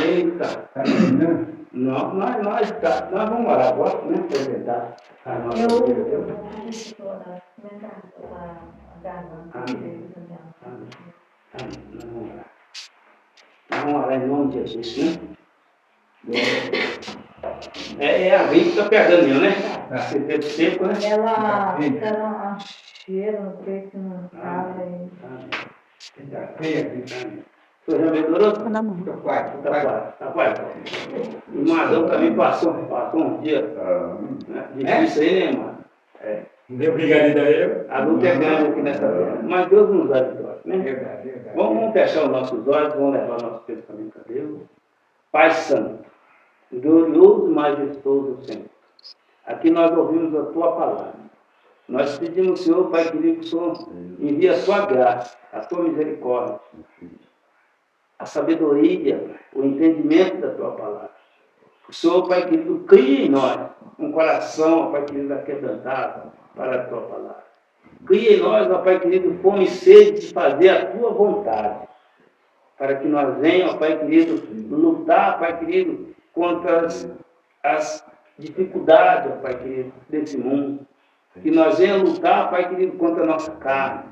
Speaker 1: Eita. Não, nós vamos orar agora, vamos apresentar a nossa
Speaker 3: Eu
Speaker 1: vida.
Speaker 3: vou comentar a garganta.
Speaker 1: Amém. Vamos orar em nome de Jesus, né? É a vida que está pegando eu, né? Você teve tempo, né?
Speaker 3: Ela era uma cheira no peito, não estava.
Speaker 1: Você já melhorou?
Speaker 4: Tá na mão.
Speaker 1: Tá quase. O Madão também passou um dia difícil aí, né, mano?
Speaker 2: Deu brigadinho aí?
Speaker 1: A luta é grande aqui nessa terra, mas Deus nos dá vitória, né?
Speaker 2: Verdade.
Speaker 1: Vamos fechar os nossos olhos, vamos levar o nosso pensamento a Deus. Pai Santo, glorioso e majestoso Senhor, aqui nós ouvimos a Tua palavra. Nós pedimos, Senhor, Pai querido, que o Senhor envie a Sua graça, a Tua misericórdia, a sabedoria, o entendimento da Tua palavra. O Senhor, Pai querido, crie em nós um coração, Pai querido, aquebrantado para a Tua palavra. Crie em nós, ó Pai querido, fome e sede de fazer a Tua vontade, para que nós venhamos, ó Pai querido, lutar, Pai querido, contra as dificuldades, ó Pai querido, desse mundo. Que nós venhamos lutar, Pai querido, contra a nossa carne,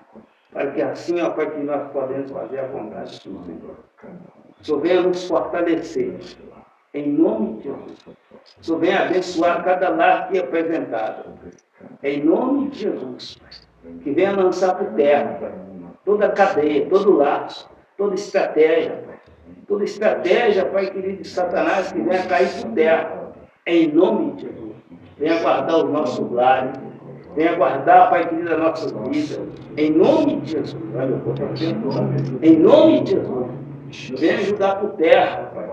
Speaker 1: para que assim, ó Pai querido, nós podemos fazer a vontade do Senhor. O Senhor venha nos fortalecer, em nome de Jesus. O Senhor venha abençoar cada lar aqui apresentado, em nome de Jesus. Que venha lançar por terra, Pai, toda a cadeia, todo laço, toda estratégia, Pai querido, de Satanás, que venha cair por terra, em nome de Jesus. Venha guardar os nossos lares, venha guardar, Pai querido, as nossas vidas, em nome de Jesus. Em nome de Jesus. Venha ajudar por terra, Pai,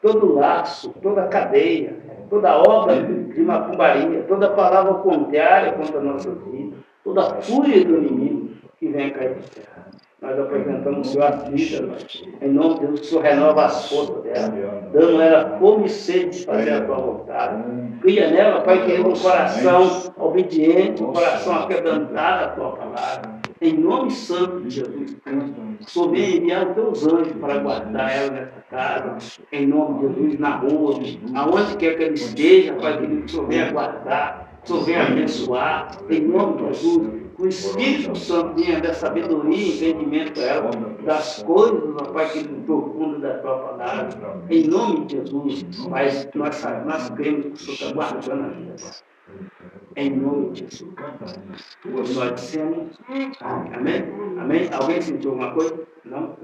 Speaker 1: todo laço, toda cadeia, toda obra de macumbaria, toda palavra contrária contra a nossa vida, toda fúria do inimigo que venha cair por terra. Nós apresentamos o Senhor a vida, em nome de Deus, que o Senhor renova as forças dela, dando ela fome e sede de fazer a tua vontade. Cria nela, Pai querido, um coração obediente, um coração aquebrantado à tua palavra. Em nome santo de Jesus Cristo, o Senhor venha enviar os teus anjos para guardar ela nessa casa, em nome de Jesus, na rua, aonde quer que ela esteja, Pai querido, que o Senhor venha guardar, que o Senhor venha abençoar, em nome de Jesus. O Espírito Santo venha dar sabedoria e entendimento a ela das coisas, ó Pai querido, profundo da tua palavra. Em nome de Jesus, Pai, nós cremos que o Senhor está guardando a vida. Em nome de Jesus. Nós dissemos. Amém? Amém? Alguém sentiu alguma coisa? Não?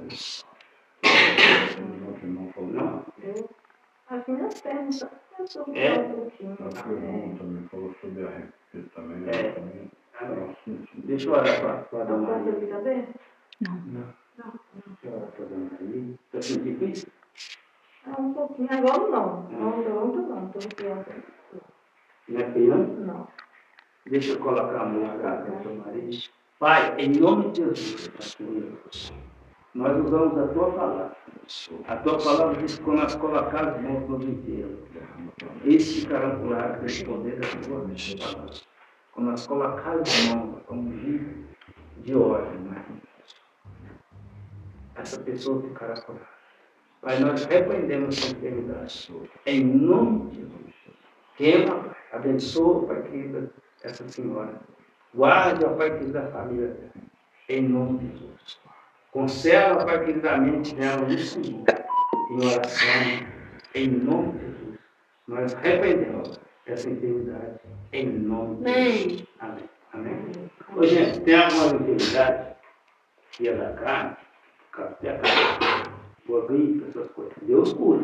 Speaker 1: Não?
Speaker 3: Aqui nas pernas, só
Speaker 1: É?
Speaker 3: um pouquinho.
Speaker 2: Também falou sobre a arrepio também.
Speaker 1: Deixa eu orar para a Dona
Speaker 3: Pode
Speaker 1: Maria.
Speaker 3: ouvir também?
Speaker 1: Deixa eu orar para a Dona Maria. Está sentindo difícil?
Speaker 3: Um pouquinho. Agora não. Não. Estou pior.
Speaker 1: Não é feio, não?
Speaker 3: Não.
Speaker 1: Deixa eu colocar a mão na cara da Dona Maria. Pai, em nome de Jesus, nós usamos a tua palavra. A tua palavra diz que quando nós colocarmos as mãos nos enterros, eles ficarão curados pelo poder da tua palavra. Quando nós colocarmos as mãos para ungir de óleo, essa pessoa ficará curada. Pai, nós repreendemos essa enfermidade. Em nome de Jesus. Queima, Pai. Abençoa, Pai querido, essa senhora. Guarde, ó Pai querido, a família dela. Em nome de Jesus. Conserva, Pai querido, a mente dela no Senhor. Em oração. Em nome de Jesus. Nós repreendemos essa enfermidade. Em nome de Jesus. Amém. Amém. Ô, gente, tem alguma enfermidade que é da carne? Até a cabeça, boa gripe, essas coisas. Deus cura.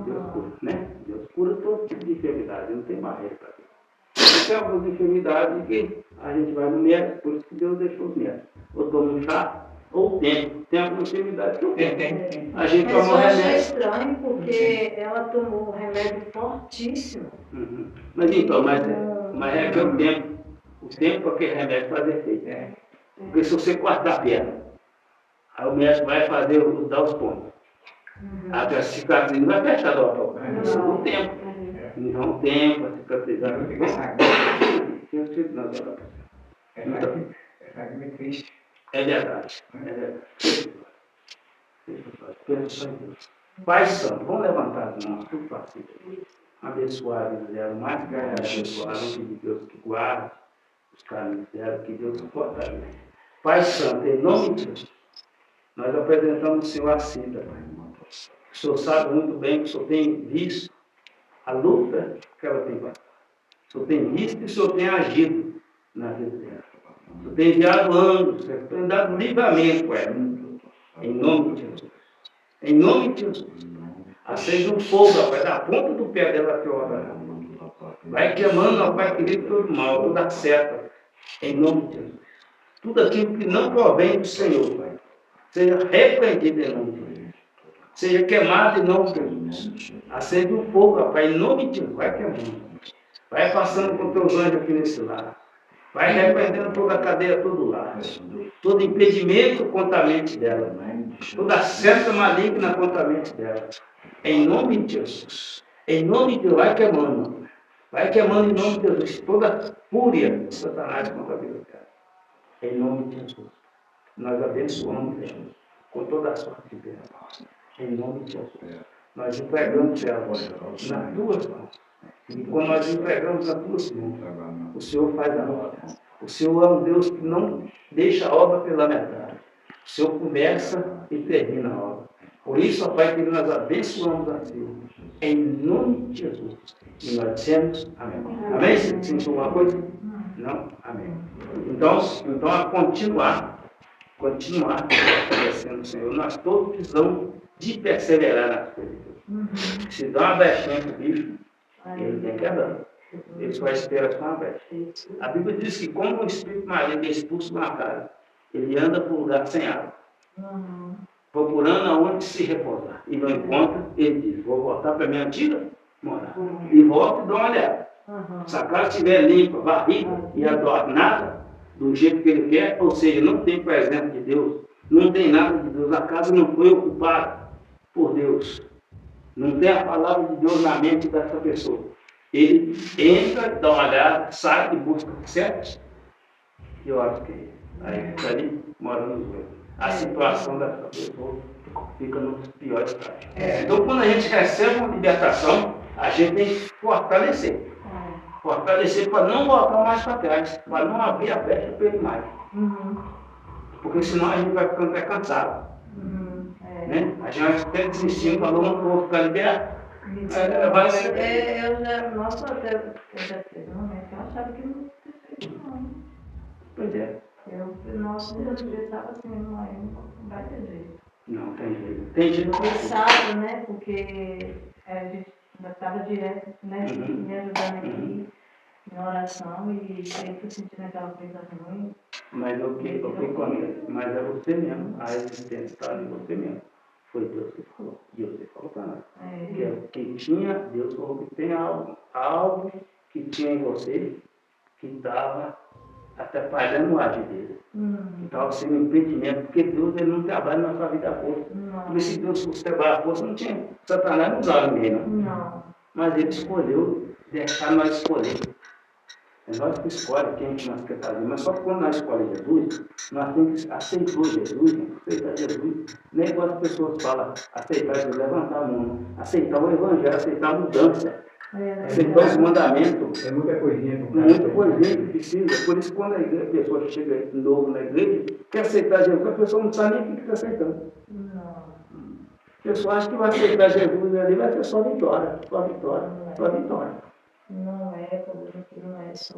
Speaker 1: Deus cura, né? Deus cura todo tipo de enfermidade, não tem barreira para isso. Tem algumas enfermidades que a gente vai no médico, por isso que Deus deixou os médicos. Ou toma um chá, ou tempo. Tem alguma enfermidade que eu tenho. A gente
Speaker 3: Mas
Speaker 1: toma
Speaker 3: eu achei
Speaker 1: remédio.
Speaker 3: estranho porque ela tomou um remédio fortíssimo.
Speaker 1: Uhum. Mas então, mas é que o tempo para aquele remédio fazer efeito. Porque se você cortar a perna, Aí o médico vai fazer, dar os pontos. A cicatriz não vai fechar logo. Precisa do tempo. Então, o tempo, a cicatrizar. É verdade. Pai Santo, vamos levantar as mãos, tudo fácil. Abençoar eles deram mais que abençoaram, que Deus que guarde os caminhos dela, que Deus fortaleça. Pai Santo, em nome de Jesus, nós apresentamos o Senhor a Cida, Pai. O Senhor sabe muito bem que o Senhor tem visto a luta que ela tem passado. O Senhor tem visto e o Senhor tem agido na vida dela. O Senhor tem enviado anjos, o Senhor tem dado livramento a ela. Em nome de Jesus. Em nome de Jesus. Acende um fogo, Pai, da ponta do pé dela que ora. Vai queimando, Pai querido, todo mal, toda seta. Em nome de Jesus. Tudo aquilo que não provém do Senhor, Pai, seja repreendido em nome de Jesus. Seja queimado em nome de Jesus. Acende um fogo, Pai, em nome de Jesus. Vai queimando. Vai passando com teus anjos aqui nesse lar. Vai repreendendo toda a cadeia, todo lar. Todo impedimento contra a mente dela. Toda seta maligna contra a mente dela. Em nome de Jesus. Em nome de Jesus. Vai queimando. Vai queimando em nome de Jesus. Toda fúria de Satanás contra a vida dela. Em nome de Jesus. Nós abençoamos ela com toda a sorte de Deus. Em nome de Jesus. Nós entregamos ela nas tuas mãos. E quando nós entregamos nas tuas mãos, o Senhor faz a obra. O Senhor é um Deus que não deixa a obra pela metade. O Senhor começa e termina a obra. Por isso, ó Pai, que nós abençoamos a Ti. Em nome de Jesus. E nós dissemos amém. Amém? Você sentiu alguma coisa? Não? Amém. Então a continuar obedecendo o Senhor. Nós todos precisamos de perseverar nas coisas. Se dá uma brechinha para o bicho, ele tem que andar. Ele só espera com uma brecha. A Bíblia diz que como o espírito maligno é expulso de uma casa, ele anda por um lugar sem água, procurando aonde se repousar. E não encontra, ele diz, vou voltar para a minha antiga morada. E volta e dá uma olhada. Se a casa estiver limpa, varrida e adornada do jeito que ele quer, ou seja, não tem presença de Deus, não tem nada de Deus, a casa não foi ocupada por Deus, não tem a palavra de Deus na mente dessa pessoa. Ele entra, dá uma olhada, sai e busca certo? E eu acho que aí fica ali, morando nos dois. A situação dessa pessoa fica nos piores estágios. Então, quando a gente recebe uma libertação, a gente tem que fortalecer. Fortalecer para não voltar mais para trás, para não abrir a brecha para ele mais. Porque senão a gente vai ficando até cansado. Né? A gente vai até desistindo, falou, não vou ficar liberto.
Speaker 3: Eu já teve um momento que eu achava que não existia, não.
Speaker 1: Pois é.
Speaker 3: Nossa, eu estava assim, não vai ter jeito.
Speaker 1: Não, tem jeito. Tem jeito.
Speaker 3: Pensado, né? Porque a gente estava direto, né? Me ajudando aqui em oração e aí fui sentindo aquela coisa ruim.
Speaker 1: Mas o que acontece? Mas é você mesmo. A existência está em você mesmo. Foi Deus que falou. Deus que falou para nós. Que tinha, Deus falou que tem algo que tinha em você que estava atrapalhando o agir dele. Que estava sendo um impedimento, porque Deus ele não trabalha na sua vida à força. Porque se Deus fosse trabalhar à força, não tinha. Satanás não usava ninguém, não. Mas ele escolheu deixar nós escolher. É nós que escolhemos quem nós quer fazer. Mas só que quando nós escolhemos Jesus, nós temos que aceitar Jesus, aceitar Jesus. Nem igual as pessoas falam, aceitar Jesus, levantar a mão, aceitar o Evangelho, aceitar a mudança, aceitar os mandamentos.
Speaker 6: É muita coisinha.
Speaker 1: Muita coisinha que precisa. Por isso, quando a pessoa chega de novo na igreja, quer aceitar Jesus, a pessoa não sabe nem o que está aceitando. A pessoa acha que vai aceitar Jesus ali, vai ser só vitória, só vitória, só vitória.
Speaker 3: Não é, não é só.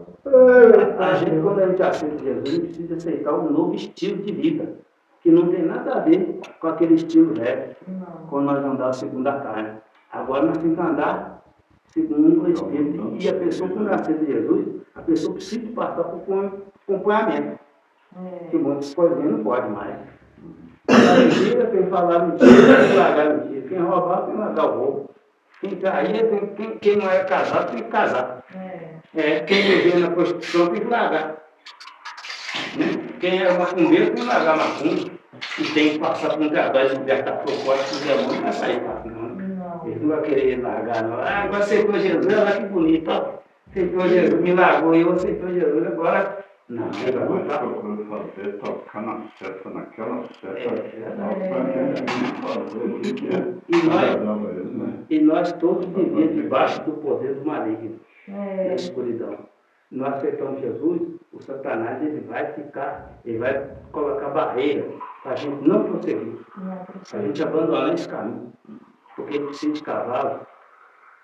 Speaker 1: A gente, quando a gente aceita Jesus, precisa aceitar um novo estilo de vida, que não tem nada a ver com aquele estilo velho, quando nós andávamos segundo a carne. Agora nós temos que andar segundo o Espírito. E a pessoa, quando aceita Jesus, a pessoa precisa passar por acompanhamento. Que muitas coisinhas não pode mais. Mentira, quem falar mentira, tem que largar mentira. Quem roubar, tem que largar o roubo. Quem cair, quem não é casado, tem que casar. Quem vive na prostituição tem que largar. Né? Quem é macumbeiro tem que largar macumba. e tem que passar por um trabalho de libertação forte, que o demônio não vai sair fácil, não.
Speaker 3: Não.
Speaker 1: Ele não vai querer largar, não. Ah, agora aceitou Jesus, olha lá que bonito, ó. Aceitou Jesus, me largou e eu aceitou Jesus, agora. Não, ele vai
Speaker 2: Mas
Speaker 1: voltar.
Speaker 2: procura fazer, tocar na seta, naquela seta,
Speaker 1: É,
Speaker 2: para que ele fazer o que é.
Speaker 1: E nós-
Speaker 2: agradava a ele, né?
Speaker 1: E nós todos vivemos debaixo do poder do maligno, da
Speaker 3: É,
Speaker 1: escuridão. Nós aceitamos Jesus, o Satanás ele vai colocar barreira para a gente não prosseguir,
Speaker 3: não
Speaker 1: para a gente abandonar esse caminho. Porque ele precisa de cavalo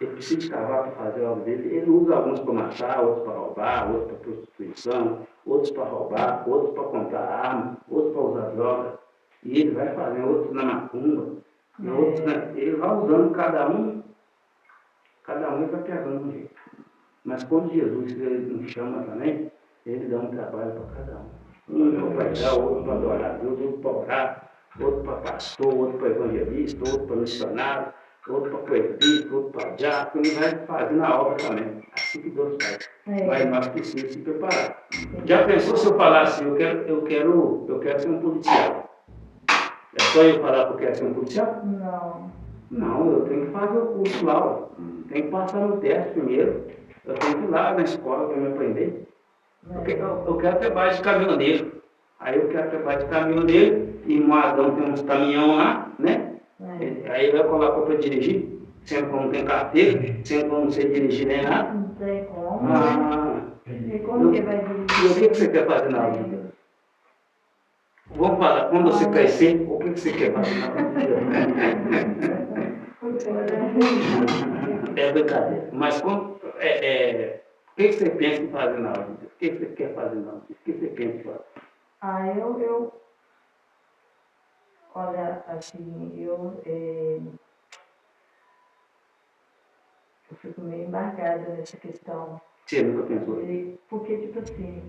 Speaker 1: para fazer a obra dele. Ele usa alguns para matar, outros para roubar, outros para prostituição, outros para roubar, outros para comprar arma, outros para usar droga. E ele vai fazendo outros na macumba, ele vai usando cada um ele vai pegando um jeito. Mas quando Jesus ele nos chama também, ele dá um trabalho para cada um. Um para pregar, outro para adorar a Deus, outro para orar, outro para pastor, outro para evangelista, outro para missionário, outro para presbítero, outro para diácono, ele vai fazendo a obra também. Assim que Deus faz. Mas nós precisamos se preparar. Já pensou se eu falasse, eu quero ser um policial? É só eu falar que eu quero ser um policial?
Speaker 3: não.
Speaker 1: Não, eu tenho que fazer o curso lá, ó. Tenho que passar no teste primeiro. Eu tenho que ir lá na escola para me aprender. Porque eu quero trabalhar de caminhoneiro. Aí eu quero trabalhar de caminhoneiro, e em Moadão tem uns caminhão lá, né? Aí vai colocar para dirigir, sendo que eu não tenho carteira, sendo que eu não sei dirigir nem nada.
Speaker 3: Não tem como.
Speaker 1: E
Speaker 3: E como que vai dirigir?
Speaker 1: o que você quer fazer na vida? Vamos falar, quando você crescer, o que você quer fazer na vida? É brincadeira. Mas o que você pensa em fazer na vida? O que você quer fazer na vida? O que você pensa em fazer?
Speaker 3: Olha, assim, eu fico meio embargada nessa questão.
Speaker 1: Você nunca pensou?
Speaker 3: Porque, tipo assim,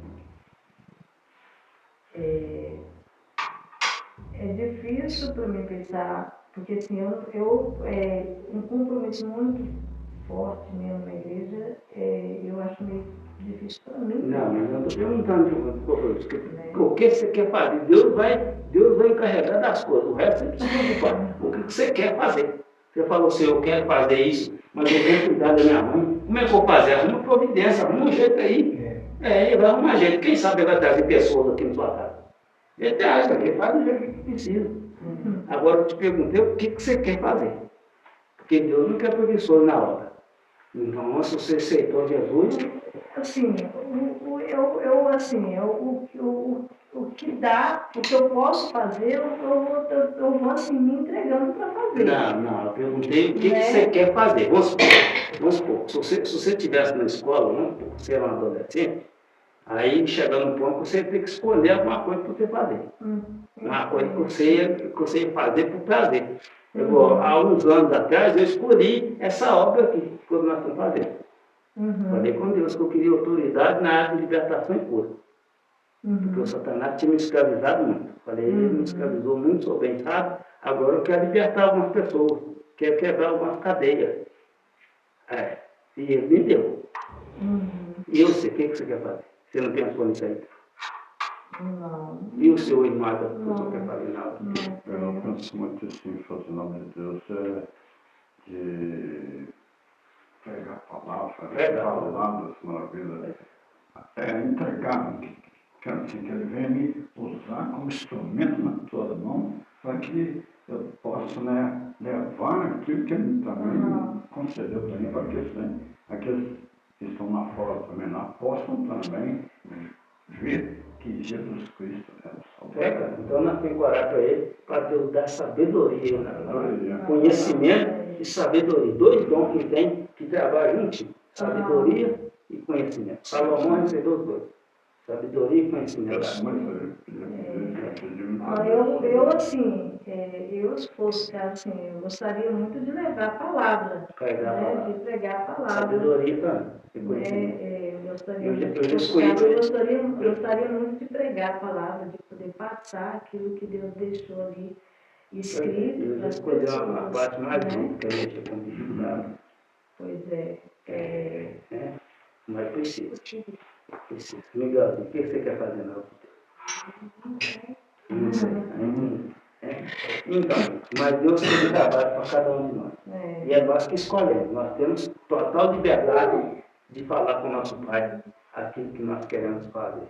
Speaker 3: é difícil para mim pensar, porque assim, um compromisso muito forte mesmo na igreja, eu acho meio difícil para mim.
Speaker 1: Não, mas eu não estou perguntando o que você quer fazer. Deus vai encarregar das coisas, o resto você precisa ocupar. O que você quer fazer? Você falou assim, eu quero fazer isso, mas eu tenho que cuidar da minha mãe. Como é que eu vou fazer? Arruma providência, arruma um jeito aí. Ele vai arrumar jeito. Quem sabe ele vai trazer pessoas aqui na sua casa. Ele traz aqui, faz do jeito que precisa. Agora eu te perguntei o que você quer fazer. Porque Deus não quer preguiçoso na obra. Então, se você aceitou Jesus...
Speaker 3: Assim, o que dá, o que eu posso fazer, eu vou assim, me entregando para fazer.
Speaker 1: Não, eu perguntei o que você quer fazer. Vamos supor, se você estivesse na escola, você era um adolescente, aí chegando no ponto você tem que escolher alguma coisa para você fazer. Uma coisa que você ia fazer por prazer. Há uns anos atrás eu escolhi essa obra aqui, que nós estamos fazendo. Falei com Deus que eu queria autoridade na área de libertação e cura. Porque o Satanás tinha me escravizado muito. Falei, ele me escravizou muito, sou bem sábio, agora eu quero libertar algumas pessoas, quero quebrar algumas cadeias. E ele me deu. E eu sei, o que você quer fazer? Você não pensou nisso aí?
Speaker 3: Não.
Speaker 1: E o seu irmão, não quer fazer nada?
Speaker 2: Eu não penso muito assim, fazer o nome de Deus, de pregar a palavra, falar das maravilhas, entregar, quero assim, que ele venha me usar como instrumento na tua mão, para que eu possa levar aquilo que ele também concedeu para mim, para que aqueles que estão lá fora também lá possam também ver que Jesus Cristo é o Salvador.
Speaker 1: Então nós temos que orar para ele, para Deus dar sabedoria, conhecimento e sabedoria. Dois dons que tem, que trabalham juntos, sabedoria e conhecimento. Salomão recebeu os dois, sabedoria e conhecimento.
Speaker 3: Eu se fosse assim, eu gostaria muito de levar a palavra, de pregar a palavra.
Speaker 1: Sabedoria também.
Speaker 3: Eu gostaria muito de pregar a palavra, de poder passar aquilo que Deus deixou ali escrito para as pessoas.
Speaker 1: A parte mais dura que a gente é com dificuldade.
Speaker 3: Pois é.
Speaker 1: Mas precisa. Miguel, o que você quer fazer na vida? Não sei. Então, mas Deus tem um trabalho para cada um de nós. E é nós que escolhemos. Nós temos total liberdade de falar com o nosso Pai aquilo que nós queremos fazer.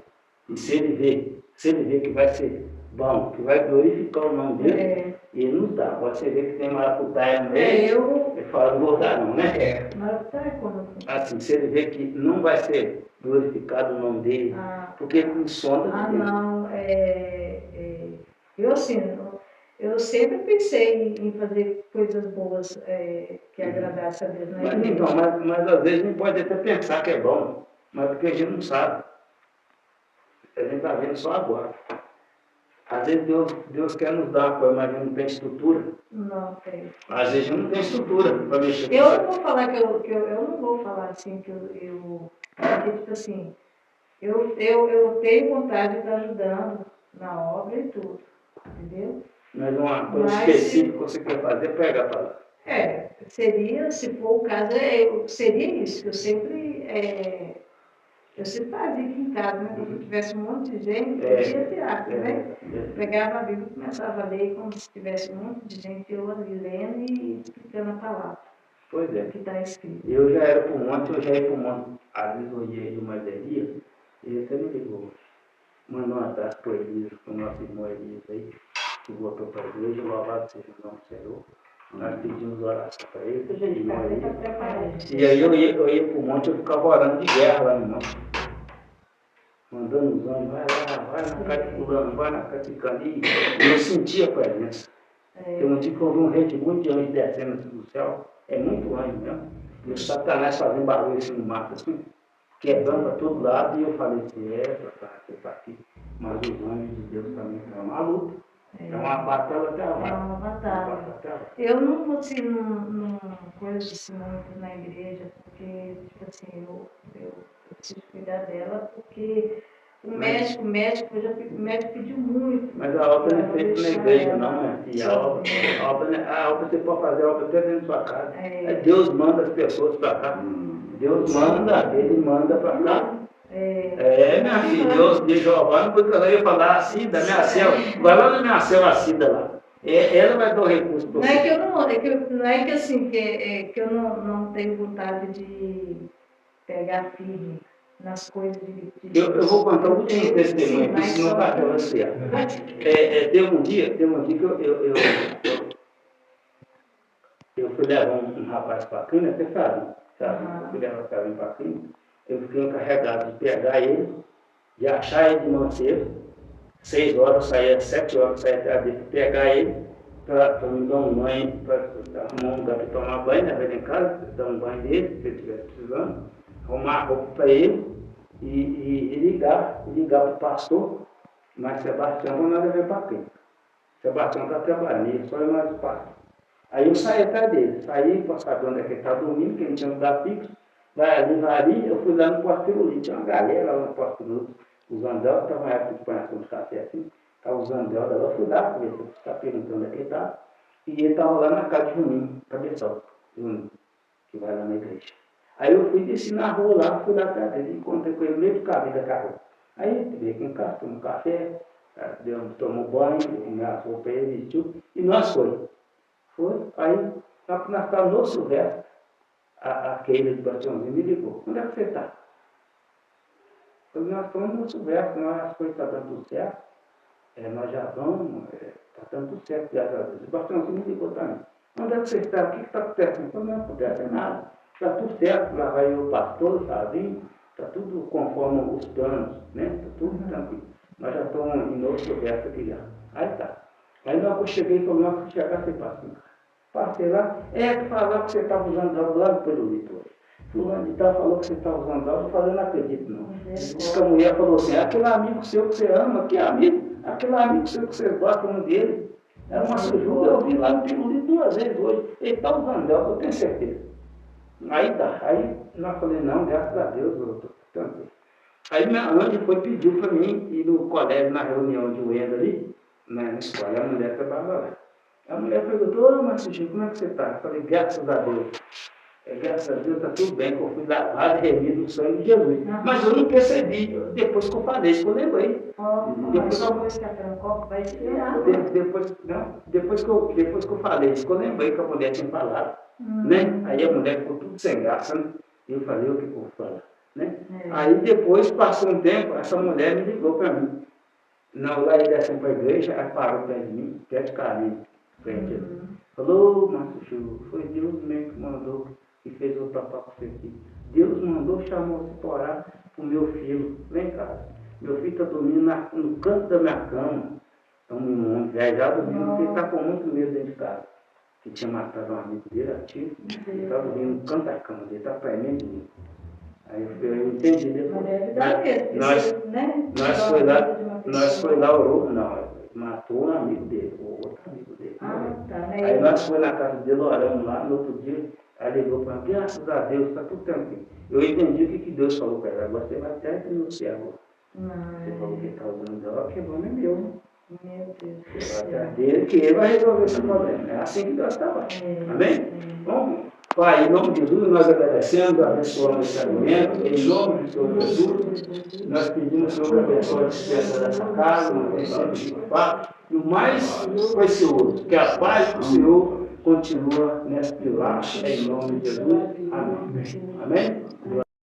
Speaker 1: E se ele vê que vai ser bom, que vai glorificar o nome dele, ele nos dá. Você vê que tem maracutaia no meio, ele fala, não vou dar não, né?
Speaker 3: Maracutaia como assim?
Speaker 1: Assim, se ele vê que não vai ser glorificado o nome dele, porque ele nos sonda de Deus.
Speaker 3: Não, eu assim, eu sempre pensei em fazer coisas boas que agradassem a Deus, né?
Speaker 1: Mas, então, mas às vezes a gente pode até pensar que é bom, mas porque a gente não sabe. A gente está vendo só agora. Às vezes Deus quer nos dar uma coisa, mas a gente não tem estrutura.
Speaker 3: Não tem.
Speaker 1: Às vezes a gente não tem estrutura para mexer com
Speaker 3: Eu
Speaker 1: isso.
Speaker 3: não vou falar eu não vou falar assim porque, tipo assim, eu tenho vontade de estar ajudando na obra e tudo, entendeu?
Speaker 1: Mas uma coisa
Speaker 3: Mas,
Speaker 1: específica que você quer fazer, pega para lá.
Speaker 3: seria, se for o caso, seria isso, que eu sempre fazia aqui em casa, né? Se tivesse um monte de gente, eu ia tirar, né? Pegava a Bíblia e começava a ler como se tivesse um monte de gente, eu ali lendo e explicando a palavra.
Speaker 1: Pois é.
Speaker 3: O que está escrito.
Speaker 1: Eu já ia para o monte. Às vezes eu ia de uma Elias, e ele até me ligou. Mandou um abraço para o Elias, para o nosso irmão Elias aí, que voltou para a igreja, louvado seja o nome do Senhor. Nós pedimos oração para ele, irmão Elias. E aí eu ia para o monte, eu ficava orando de guerra lá no monte. Mandando os anjos, vai na casa de fulano, vai na casa de cani. E eu sentia a presença. Tem um dia que eu vi um rede muito de anjos descendo assim do céu. É muito anjo mesmo. E o Satanás fazendo barulho assim no mato, assim, quebrando para todo lado. E eu falei assim, você está aqui. Mas os anjos de Deus também estão uma luta. É uma batalha até agora.
Speaker 3: É uma batalha. Eu não assim, não coisa assim muito na igreja, porque, tipo assim, eu preciso cuidar dela, porque o médico pediu muito.
Speaker 1: Mas a obra não é feita na igreja, não, né? E a obra você pode fazer a obra até dentro da sua casa. Deus manda as pessoas para cá. Deus manda, ele manda para cá. Minha filha, Deus de Jeová, não foi que eu ia falar a Cida, minha célula. Vai lá na minha célula, a Cida lá. Ela vai dar o recurso para você.
Speaker 3: Não é que assim, que eu não tenho vontade de pegar firme nas coisas de
Speaker 1: eu vou contar um último testemunho aqui, senão vai para você. Teve um dia que eu fui levar um rapaz para a clínica, você sabe? Eu fui levar para a clínica. Eu fiquei encarregado de pegar ele, de achar ele de manhã cedo, 6 horas, saía 7 horas, saía até dele, pegar ele, para me dar um banho, para arrumar um lugar para tomar banho, levar ele em casa, dar um banho dele, se ele estivesse precisando, arrumar a roupa para ele e ligar para o pastor, mas Sebastião não nada a ver para quem. Sebastião está trabalhando, ele só é mais o pastor. Aí eu saí atrás dele, para saber onde é que ele estava dormindo, que ele tinha um lugar fixo. Vai ali, eu fui lá no Porto Pirulito, tinha uma galera lá no Porto Pirulito, os andelos, estava uma época de panhação de café assim, estava os andelos lá, eu fui lá, porque você está perguntando onde é que ele estava, e ele estava lá na casa de Juninho, cabeção, Juninho, que vai lá na igreja. Aí eu fui descer na rua lá, fui lá atrás dele, encontrei com ele no meio do caminho da carro. Aí ele veio aqui em casa, tomou um café, tomou banho, minha roupa ele vestiu, e nós foi, aí nós estávamos no Silvestre. A Keila de Bastiãozinho me ligou. Onde é que você está? Eu falei, nós estamos no Silvestre, as coisas estão dando tudo certo. Nós já vamos, está dando tudo certo, graças a Deus. O Bastiãozinho me ligou também. Onde é que você está? O que está acontecendo? Eu falei, não acontece nada. Está tudo certo, lá vai o pastor, sozinho, está tudo conforme os planos, né? Está tudo tranquilo. Nós já estamos em novo Silvestre aqui já. Aí tá. Aí na hora que eu cheguei, falei, não, que chegar, você passa. Passei lá, que falava que você estava usando droga lá no Pirulito hoje. Fulano de tal falou que você estava usando droga, eu falei, não acredito não. Diz que a mulher falou assim, aquele amigo seu que você ama, que amigo? Aquele amigo seu que você gosta muito dele. Era uma sujuda, eu vi lá no Pirulito 2 vezes hoje. Ele está usando droga, eu tenho certeza. Aí tá, aí nós falei, não, graças a Deus, eu estou tranquilo. Aí minha Andy pediu para mim ir no colégio, na reunião de Wenda ali, na escola, a mulher trabalhava lá. A mulher perguntou, Marcinho, como é que você está? Eu falei, graças a Deus. graças a Deus está tudo bem, que eu fui lavado, remido no sangue de Jesus. Mas eu não percebi, depois que eu falei, isso que eu lembrei.
Speaker 3: Depois que a Francopa vai se virar.
Speaker 1: Depois que eu falei isso, que eu lembrei que a mulher tinha falado, né? Aí a mulher ficou tudo sem graça, né? E eu falei, o que eu vou falar? Né? Aí depois, passou um tempo, essa mulher me ligou para mim. Não, lá ele desceu para a igreja, aí parou perto de mim, perto de caminho, frente. Falou, Márcio Chu, foi Deus mesmo que mandou, que fez eu topar com você aqui. Deus mandou, chamou você para orar para o meu filho. Vem cá, meu filho está dormindo no canto da minha cama. Então, um velho já dormindo, porque ele está com muito medo dentro de casa. Que tinha matado um amigo dele, ativo, ele está dormindo no canto da cama dele, está premendo dele. Aí eu entendi depois. Nós foi lá, orou, não, matou um amigo dele, o outro amigo dele. Aí nós foi na casa dele, oramos lá, no outro dia, aí ligou para mim, graças a Deus, está tudo tranquilo. Eu entendi o que Deus falou para ela, agora você vai até denunciar agora. Você falou que está usando droga, que o nome é meu, né?
Speaker 3: Meu Deus.
Speaker 1: Você vai até dele que ele vai resolver esse problema. É assim que Deus trabalha. Amém? Vamos. Pai, em nome de Jesus, nós agradecemos, abençoamos esse alimento, em nome do Senhor Jesus, nós pedimos ao Senhor que abençoe a dispensa dessa casa, uma vez sempre e o mais precioso, que a paz do Senhor continua nesse pilar, em nome de Jesus. Amém. Amém?